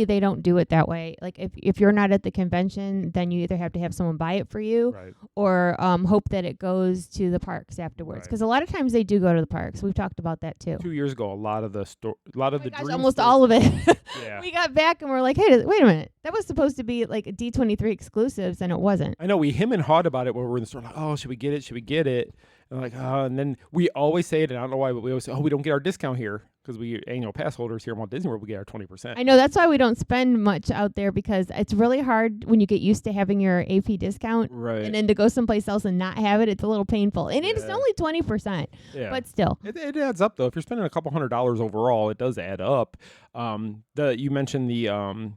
they don't do it that way. Like if you're not at the convention, then you either have to have someone buy it for you, right. or hope that it goes to the parks afterwards. Because a lot of times they do go to the parks. We've talked about that too. 2 years ago, a lot of the Dream almost stores, all of it. Yeah. We got back and we're like, hey, wait a minute. That was supposed to be like a D23 exclusives, and it wasn't. I know we him and hawed about it when we were in the store. Like, oh, should we get it? Should we get it? And like, and then we always say it, and I don't know why, but we always say, oh, we don't get our discount here because we annual pass holders here at Walt Disney World, we get our 20%. I know, that's why we don't spend much out there, because it's really hard when you get used to having your AP discount, right? And then to go someplace else and not have it, it's a little painful. And it's only 20%, but still, it adds up though. If you're spending a couple $100s overall, it does add up. You mentioned the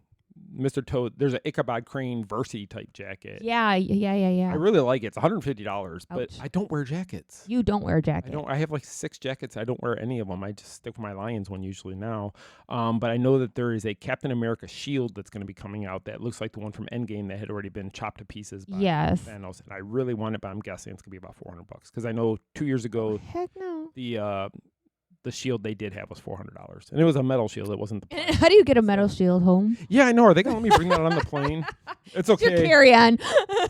Mr. Toad, there's an Ichabod Crane Versi type jacket. Yeah. I really like it. It's $150, but I don't wear jackets. You don't wear jackets. I have like 6 jackets. I don't wear any of them. I just stick with my Lions one usually now. But I know that there is a Captain America shield that's going to be coming out that looks like the one from Endgame that had already been chopped to pieces by Thanos. And I really want it, but I'm guessing it's going to be about $400 because I know 2 years ago, heck no, the shield they did have was $400, and it was a metal shield. It wasn't the. How do you get a metal shield home? Yeah, I know. Are they gonna let me bring that on the plane? It's okay. Your carry-on.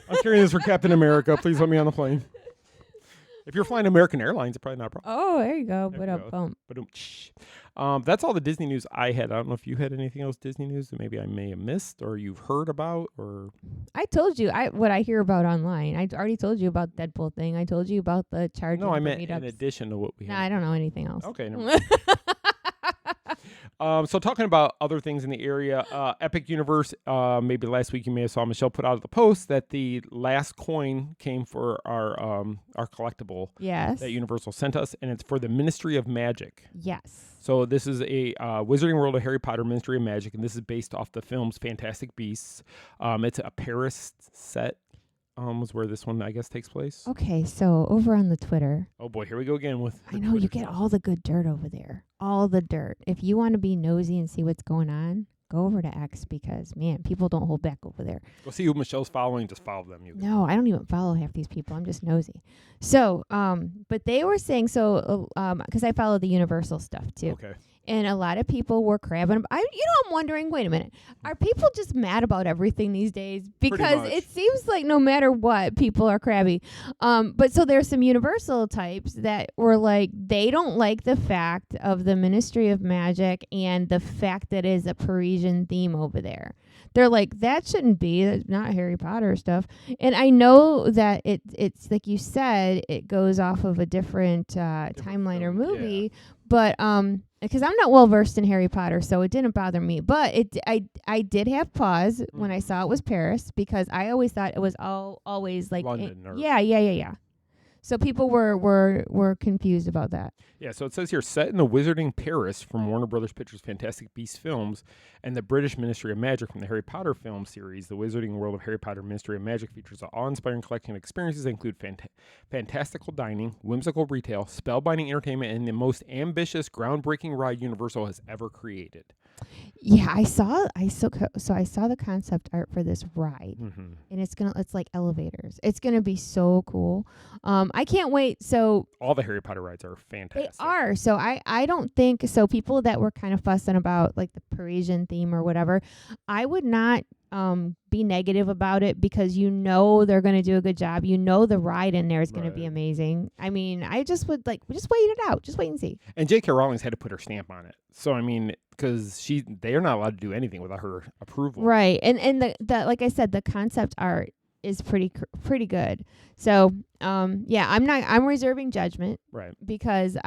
I'm carrying this for Captain America. Please let me on the plane. If you're flying American Airlines, it's probably not a problem. Oh, there you go. That's all the Disney news I had. I don't know if you had anything else Disney news that maybe I may have missed or you've heard about, or. I told you what I hear about online. I already told you about the Deadpool thing. I told you about the charging. No, I meant meetups. in addition to what we had. No, I don't know anything else. Okay. Never mind. So talking about other things in the area, Epic Universe, maybe last week you may have saw Michelle put out the post that the last coin came for our collectible that Universal sent us, and it's for the Ministry of Magic. Yes. So this is a Wizarding World of Harry Potter Ministry of Magic, and this is based off the films Fantastic Beasts. It's a Paris set. Was where this one, I guess, takes place. Okay, so over on the Twitter. Oh, boy, here we go again with I know, you get all the good dirt over there. All the dirt. If you want to be nosy and see what's going on, go over to X because, man, people don't hold back over there. Go see who Michelle's following. Just follow them. No, I don't even follow half these people. I'm just nosy. So, but they were saying, because I follow the Universal stuff too. Okay. And a lot of people were crabbing. I'm wondering, wait a minute, are people just mad about everything these days? Because it seems like no matter what, people are crabby. But so there's some Universal types that were like, they don't like the fact of the Ministry of Magic and the fact that it's a Parisian theme over there. They're like, that shouldn't be. That's not Harry Potter stuff. And I know that it's like you said, it goes off of a different timeline or movie. Yeah. But because I'm not well versed in Harry Potter, so it didn't bother me. But I did have pause when I saw it was Paris, because I always thought it was always like London. Yeah. So people were confused about that. Yeah, so it says here, set in the Wizarding Paris from Warner Brothers Pictures' Fantastic Beasts films and the British Ministry of Magic from the Harry Potter film series, the Wizarding World of Harry Potter Ministry of Magic features an awe-inspiring collection of experiences that include fantastical dining, whimsical retail, spellbinding entertainment, and the most ambitious, groundbreaking ride Universal has ever created. Yeah, I saw the concept art for this ride, and it's like elevators. It's gonna be so cool. I can't wait. So all the Harry Potter rides are fantastic. They are. So I don't think so. People that were kind of fussing about like the Parisian theme or whatever, I would not be negative about it, because they're going to do a good job. The ride in there is going to be amazing. I mean, I just would just wait it out. Just wait and see. And J.K. Rowling's had to put her stamp on it. So, I mean, because they're not allowed to do anything without her approval. Right. And the like I said, the concept art is pretty good. So, I'm reserving judgment. Right. Because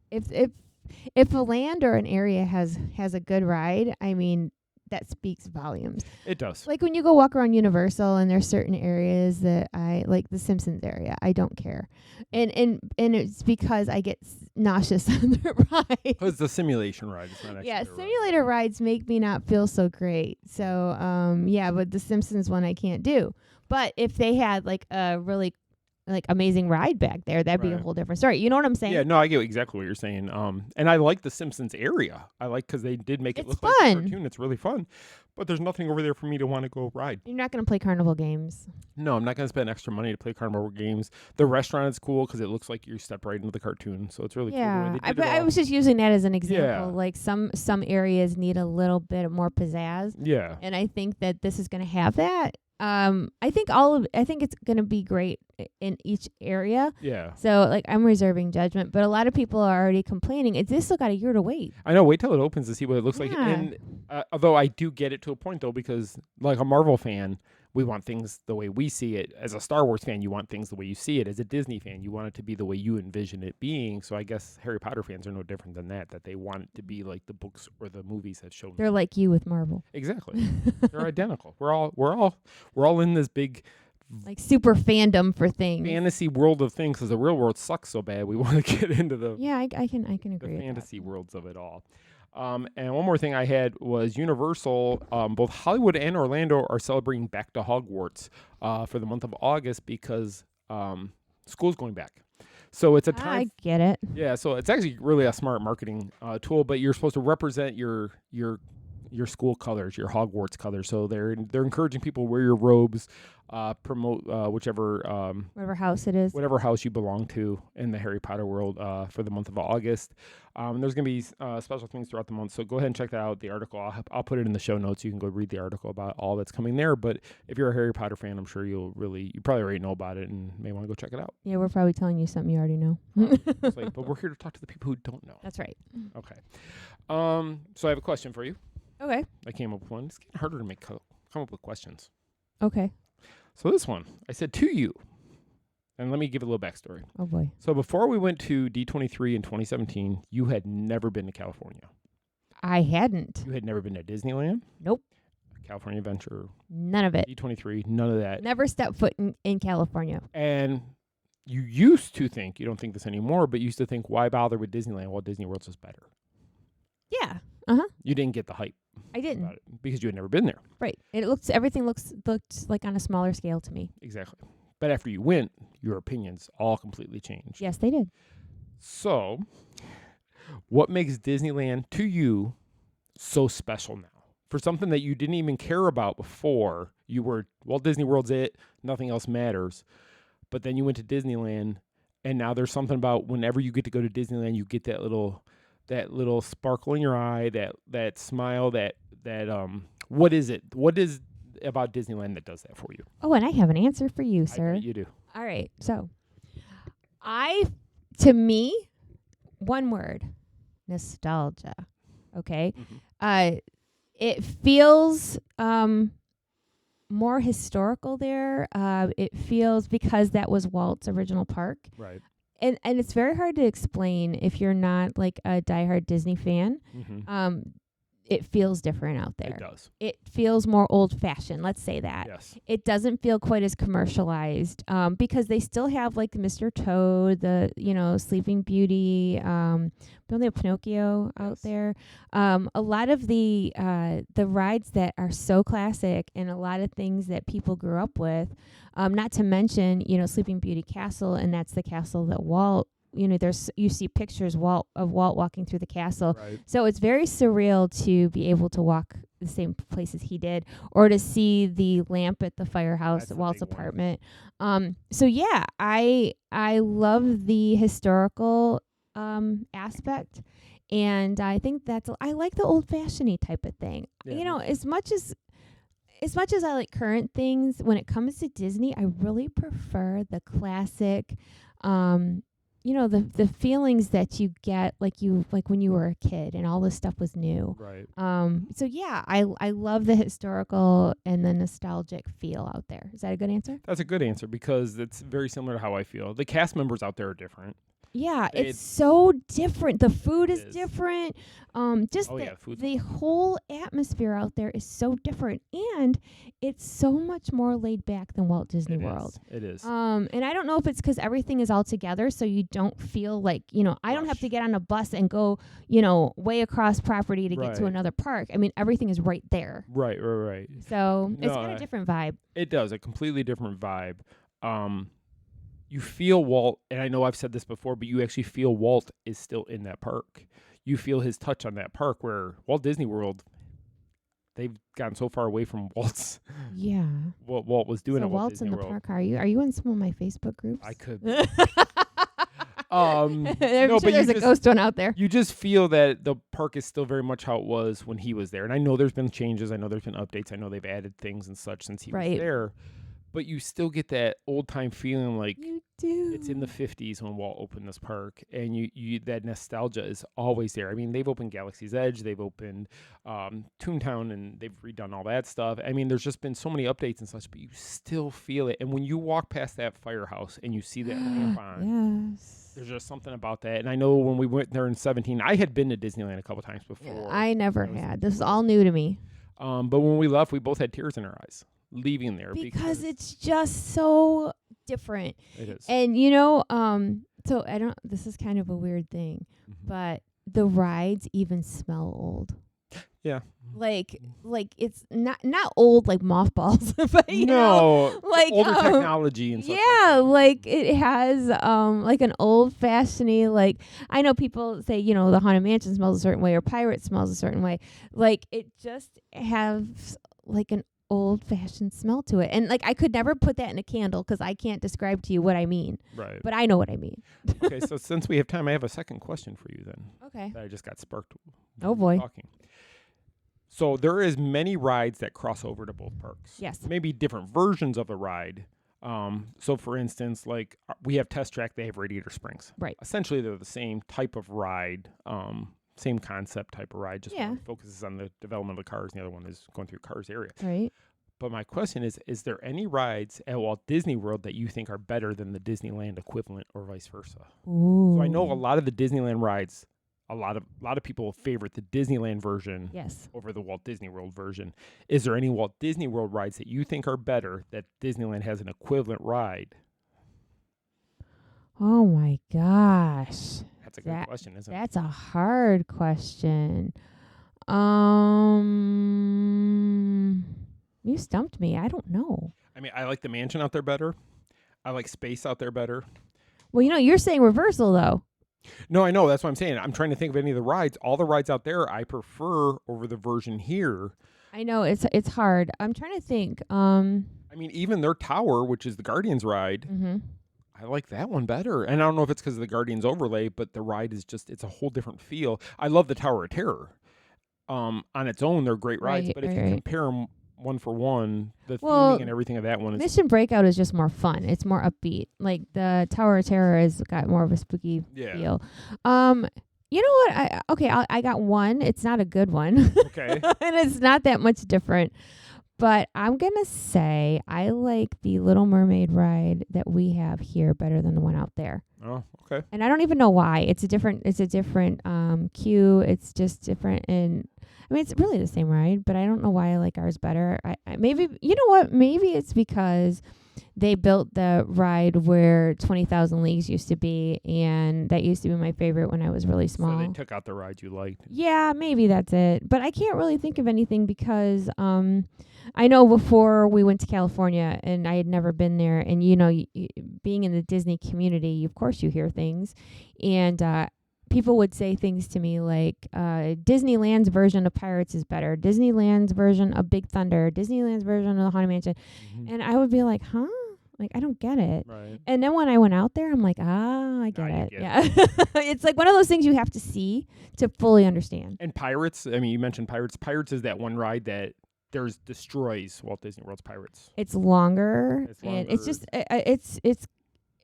if a land or an area has a good ride, I mean, that speaks volumes. It does. Like when you go walk around Universal, and there's certain areas that I like, the Simpsons area, I don't care, and it's because I get nauseous on the ride. It's the simulation ride. It's not actually simulator rides make me not feel so great. So but the Simpsons one I can't do. But if they had like a really amazing ride back there, that'd be a whole different story. You know what I'm saying? Yeah, no, I get exactly what you're saying. And I like the Simpsons area. I like because they did make it look fun. Like a cartoon. It's really fun. But there's nothing over there for me to want to go ride. You're not going to play carnival games. No, I'm not going to spend extra money to play carnival games. The restaurant is cool because it looks like you step right into the cartoon. So it's really cool. Yeah, I was just using that as an example. Yeah. Like some areas need a little bit more pizzazz. Yeah. And I think that this is going to have that. I think it's going to be great in each area. Yeah. So I'm reserving judgment, but a lot of people are already complaining. They still got a year to wait. I know. Wait till it opens to see what it looks like. And although I do get it to a point though, because like a Marvel fan, we want things the way we see it. As a Star Wars fan, you want things the way you see it. As a Disney fan, you want it to be the way you envision it being. So I guess Harry Potter fans are no different than that they want it to be like the books or the movies have shown. They're like you with Marvel. Exactly. They're identical. We're all in this big like super fandom for things. Fantasy world of things, because the real world sucks so bad. We want to get into the I can agree the with fantasy that. worlds of it all. And one more thing I had was Universal, both Hollywood and Orlando are celebrating Back to Hogwarts for the month of August because school's going back. So it's a time. I get it. Yeah, so it's actually really a smart marketing tool, but you're supposed to represent your school colors, your Hogwarts colors. So they're encouraging people to wear your robes, promote whatever house it is, whatever house you belong to in the Harry Potter world for the month of August. There's going to be special things throughout the month, so go ahead and check that out. The article, I'll put it in the show notes. You can go read the article about all that's coming there. But if you're a Harry Potter fan, I'm sure you probably already know about it and may want to go check it out. Yeah, we're probably telling you something you already know. But we're here to talk to the people who don't know. That's right. Okay. So I have a question for you. Okay. I came up with one. It's getting harder to come up with questions. Okay. So this one, I said to you, and let me give a little backstory. Oh, boy. So before we went to D23 in 2017, you had never been to California. I hadn't. You had never been to Disneyland? Nope. California Adventure? None of it. D23? None of that. Never stepped foot in California. And you used to think, you don't think this anymore, but you used to think, why bother with Disneyland while Disney World's is better? Yeah. Uh-huh. You didn't get the hype. I didn't. About it because you had never been there. Right. Everything looked like on a smaller scale to me. Exactly. But after you went, your opinions all completely changed. Yes, they did. So, what makes Disneyland to you so special now? for something that you didn't even care about before. You were, Walt Disney World's it, nothing else matters. But then you went to Disneyland, and now there's something about whenever you get to go to Disneyland, you get that little sparkle in your eye, that smile, that what is it? What is about Disneyland that does that for you? Oh, and I have an answer for you, sir. I bet you do. All right. So, to me, one word, nostalgia. Okay. Mm-hmm. It feels more historical there. It feels, because that was Walt's original park. Right. And it's very hard to explain if you're not like a diehard Disney fan. Mm-hmm. It feels different out there. It does. It feels more old-fashioned, let's say that. Yes. It doesn't feel quite as commercialized because they still have like Mr. Toad, the Sleeping Beauty, don't they have Pinocchio out there? A lot of the rides that are so classic and a lot of things that people grew up with, not to mention, Sleeping Beauty Castle, and that's the castle that Walt, you see pictures of Walt walking through the castle. Right. So it's very surreal to be able to walk the same places he did, or to see the lamp at the firehouse at Walt's apartment. So yeah, I love the historical aspect, and I think I like the old-fashioned type of thing. Yeah, As much as I like current things, when it comes to Disney, I really prefer the classic. The feelings that you get like when you were a kid and all this stuff was new. Right. So yeah, I love the historical and the nostalgic feel out there. Is that a good answer? That's a good answer because it's very similar to how I feel. The cast members out there are different. Yeah, it's so different. The food is is. different. The whole atmosphere out there is so different, and it's so much more laid back than Walt Disney World. It is. And I don't know if it's because everything is all together, so you don't feel like I don't have to get on a bus and go way across property to get to another park. I mean, everything is right there. Right. So it's got a different vibe. It does, a completely different vibe. You feel Walt, and I know I've said this before, but you actually feel Walt is still in that park. You feel his touch on that park, where Walt Disney World, they've gotten so far away from Walt's. Yeah. What Walt was doing so at Walt Walt's Disney in the World. park. Are you in some of my Facebook groups? I could. I'm sure there's a ghost one out there. You just feel that the park is still very much how it was when he was there. And I know there's been changes. I know there's been updates. I know they've added things and such since he was there. But you still get that old-time feeling like you do. It's in the 50s when Walt opened this park. And you that nostalgia is always there. I mean, they've opened Galaxy's Edge. They've opened Toontown, and they've redone all that stuff. I mean, there's just been so many updates and such, but you still feel it. And when you walk past that firehouse and you see that lamp on, there's just something about that. And I know when we went there in 2017, I had been to Disneyland a couple times before. Yeah, I never had. This is all new to me. But when we left, we both had tears in our eyes leaving there because it's just so different. It is. And so this is kind of a weird thing, but the rides even smell old. Yeah. Like it's not old like mothballs, but like older technology and stuff. Yeah, like it has like an old-fashioned, like I know people say, the Haunted Mansion smells a certain way or Pirate smells a certain way. Like it just has like an old-fashioned smell to it. And like I could never put that in a candle because I can't describe to you what I mean. Right. But I know what I mean. Okay, so since we have time, I have a second question for you then. Okay. That I just got sparked. Oh boy. Talking. So there is many rides that cross over to both parks. Yes. Maybe different versions of the ride. So for instance, like we have Test Track, they have Radiator Springs. Right. Essentially, they're the same type of ride, same concept type of ride. Just one focuses on the development of the cars, and the other one is going through Cars area. Right. But my question is there any rides at Walt Disney World that you think are better than the Disneyland equivalent or vice versa? Ooh. So I know a lot of the Disneyland rides, a lot of people favorite the Disneyland version over the Walt Disney World version. Is there any Walt Disney World rides that you think are better that Disneyland has an equivalent ride? Oh my gosh. That's a good question, isn't it? That's a hard question. You stumped me. I don't know. I mean, I like the mansion out there better. I like space out there better. Well, you're saying reversal though. No, I know. That's what I'm saying. I'm trying to think of any of the rides. All the rides out there I prefer over the version here. I know it's hard. I'm trying to think. I mean, even their tower, which is the Guardians ride, Mhm. I like that one better. And I don't know if it's because of the Guardians overlay, but the ride is just, it's a whole different feel. I love the Tower of Terror. On its own, they're great rides, Right, but if right, you right. compare them one for one, the Well, theming and everything of that one is Mission Breakout is just more fun. It's more upbeat. Like the Tower of Terror has got more of a spooky feel. You know what? I got one. It's not a good one. okay. And it's not that much different. But I'm going to say I like the Little Mermaid ride that we have here better than the one out there. Oh, okay. And I don't even know why. It's a different queue. It's just different, and I mean it's really the same ride, but I don't know why I like ours better. I maybe, you know what? Maybe it's because they built the ride where 20,000 Leagues used to be, and that used to be my favorite when I was really small. So they took out the rides you liked. Yeah, maybe that's it. But I can't really think of anything because I know before we went to California and I had never been there, and you know, being in the Disney community, of course you hear things, and people would say things to me like Disneyland's version of Pirates is better, Disneyland's version of Big Thunder, Disneyland's version of the Haunted Mansion. And I would be like, huh? Like, I don't get it. Right. And then when I went out there, I'm like, I get Now you it. get Yeah. It's like one of those things you have to see to fully understand. And Pirates, I mean, you mentioned Pirates. Pirates is that one ride that destroys Walt Disney World's Pirates. It's longer, and it's just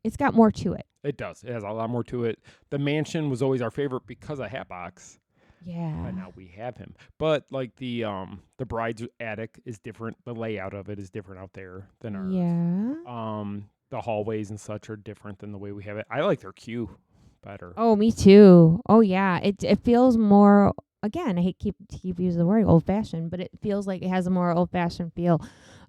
it's got more to it. It does. It has a lot more to it. The mansion was always our favorite because of Hatbox. Yeah. But now we have him. But like the bride's attic is different. The layout of it is different out there than ours. Yeah. The hallways and such are different than the way we have it. I like their queue better. Oh, me too. Oh yeah. It feels more, again, I hate keep using the word old fashioned, but it feels like it has a more old fashioned feel.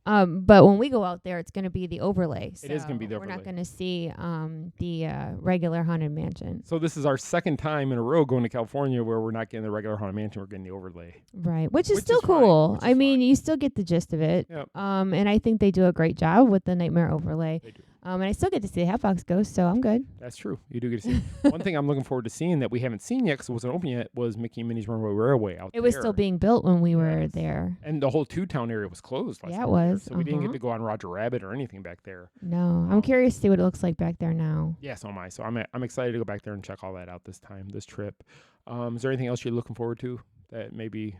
But when we go out there, it's going to be the overlay. So it is going to be the overlay. We're not going overlay. to see the regular Haunted Mansion. So this is our second time in a row going to California where we're not getting the regular Haunted Mansion. We're getting the overlay. Right, which is Which still is fine, cool. which is I mean, fine. you still get the gist of it. Yep. And I think they do a great job with the Nightmare overlay. They do. And I still get to see the Hatbox Ghost, so I'm good. That's true. You do get to see. One thing I'm looking forward to seeing that we haven't seen yet because it wasn't open yet was Mickey and Minnie's Runaway Railway out there. It was still being built when we were there. And the whole Two-Town area was closed last Yeah, time it we were there, was. so we didn't get to go on Roger Rabbit or anything back there. No, I'm curious to see what it looks like back there now. Yeah, so am I. So I'm excited to go back there and check all that out this trip. Is there anything else you're looking forward to that maybe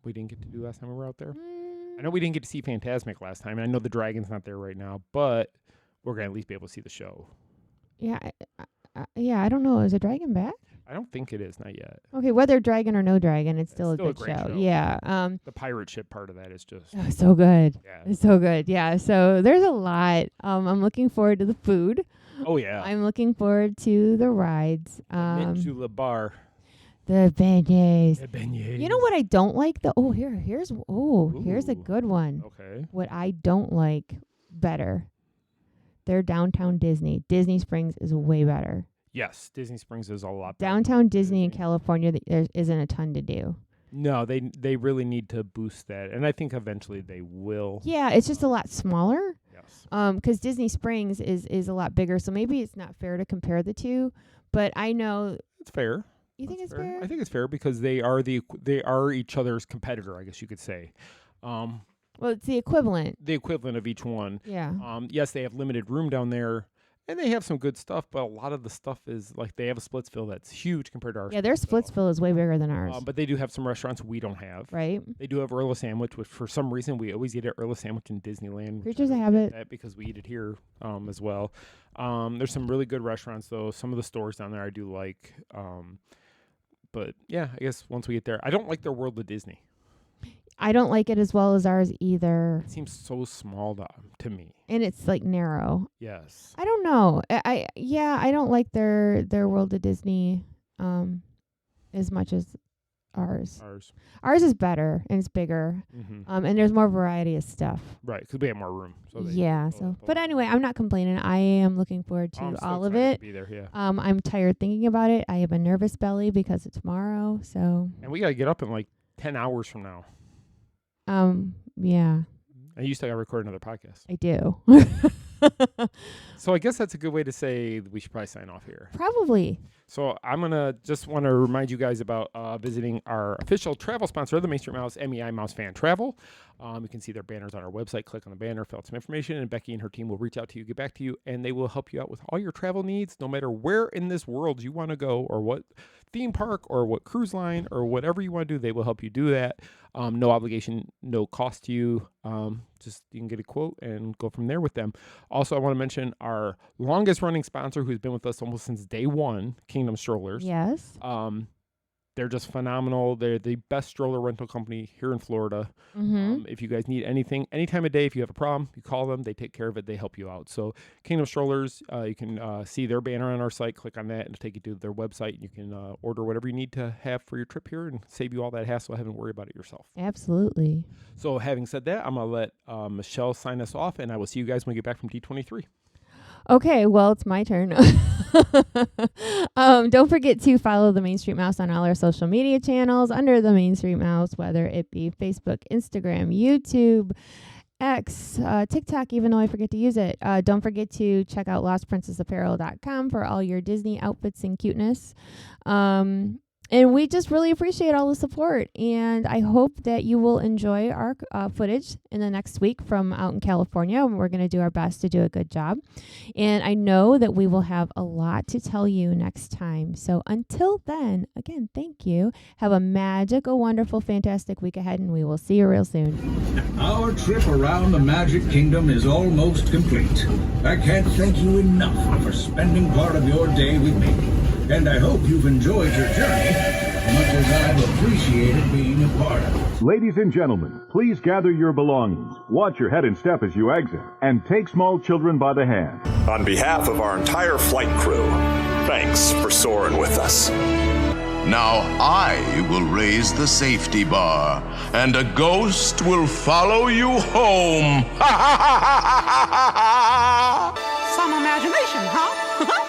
we didn't get to do last time we were out there? I know we didn't get to see Fantasmic last time, and I know the dragon's not there right now, but we're going to at least be able to see the show. Yeah, I don't know. Is a dragon back? I don't think it is, not yet. Okay, whether dragon or no dragon, it's still a still a good great show. Yeah. The pirate ship part of that is just So good. Yeah. It's so good. Yeah. So there's a lot. I'm looking forward to the food. Oh yeah. I'm looking forward to the rides. Mint julep bar. The beignets. The beignets. You know what I don't like? Here's a Ooh. good one. Okay. What I don't like better. Their downtown Disney. Disney Springs is way better. Yes, Disney Springs is a lot better. Downtown Disney in California, there isn't a ton to do. No, they really need to boost that, and I think eventually they will. Yeah, it's just a lot smaller. Yes. Because Disney Springs is a lot bigger, so maybe it's not fair to compare the two. But I know It's fair. you think That's it's fair. I think it's fair because they are each other's competitor, I guess you could say. Well, it's the equivalent. The equivalent of each one. Yeah. Yes, they have limited room down there, and they have some good stuff, but a lot of the stuff is like they have a Splitsville that's huge compared to ours. Yeah, their Splitsville is way bigger than ours. But they do have some restaurants we don't have. Right. They do have Earl Sandwich, which for some reason we always eat at Earl Sandwich in Disneyland. Creatures of Habit. That because we eat it here as well. There's some really good restaurants though. Some of the stores down there I do like. But yeah, I guess once we get there, I don't like their World of Disney. I don't like it as well as ours either. It seems so small to me. And it's like narrow. Yes. I don't know. I don't like their World of Disney as much as ours. Ours is better and it's bigger. Mm-hmm. And there's more variety of stuff. Right, because we have more room. So But anyway, I'm not complaining. I am looking forward to I'm so all of excited it. to be there, yeah. I'm tired thinking about it. I have a nervous belly because it's tomorrow. So And we got to get up in like 10 hours from now. yeah. And you still got to record another podcast. I do. So I guess that's a good way to say we should probably sign off here. Probably. So I'm just want to remind you guys about visiting our official travel sponsor of the Main Street Mouse, MEI Mouse Fan Travel. You can see their banners on our website. Click on the banner, fill out some information, and Becky and her team will reach out to you, get back to you, and they will help you out with all your travel needs, no matter where in this world you want to go or what theme park or what cruise line or whatever you want to do. They will help you do that. No obligation, no cost to you. Just you can get a quote and go from there with them. Also, I want to mention our longest running sponsor who's been with us almost since day one, Kingdom Strollers. Yes. They're just phenomenal. They're the best stroller rental company here in Florida. If you guys need anything, any time of day, if you have a problem, you call them. They take care of it. They help you out. So Kingdom Strollers, you can see their banner on our site. Click on that and it'll take you to their website. You can order whatever you need to have for your trip here and save you all that hassle. Having to worry about it yourself. Absolutely. So having said that, I'm going to let Michelle sign us off, and I will see you guys when we get back from D23. Okay, well, it's my turn. Don't forget to follow the Main Street Mouse on all our social media channels under the Main Street Mouse, whether it be Facebook, Instagram, YouTube, X, TikTok, even though I forget to use it. Don't forget to check out lostprincessapparel.com for all your Disney outfits and cuteness. And we just really appreciate all the support. And I hope that you will enjoy our footage in the next week from out in California. We're going to do our best to do a good job. And I know that we will have a lot to tell you next time. So until then, again, thank you. Have a magical, wonderful, fantastic week ahead, and we will see you real soon. Our trip around the Magic Kingdom is almost complete. I can't thank you enough for spending part of your day with me. And I hope you've enjoyed your journey as much as I've appreciated being a part of it. Ladies and gentlemen, please gather your belongings, watch your head and step as you exit, and take small children by the hand. On behalf of our entire flight crew, thanks for soaring with us. Now I will raise the safety bar, and a ghost will follow you home. Some imagination, huh?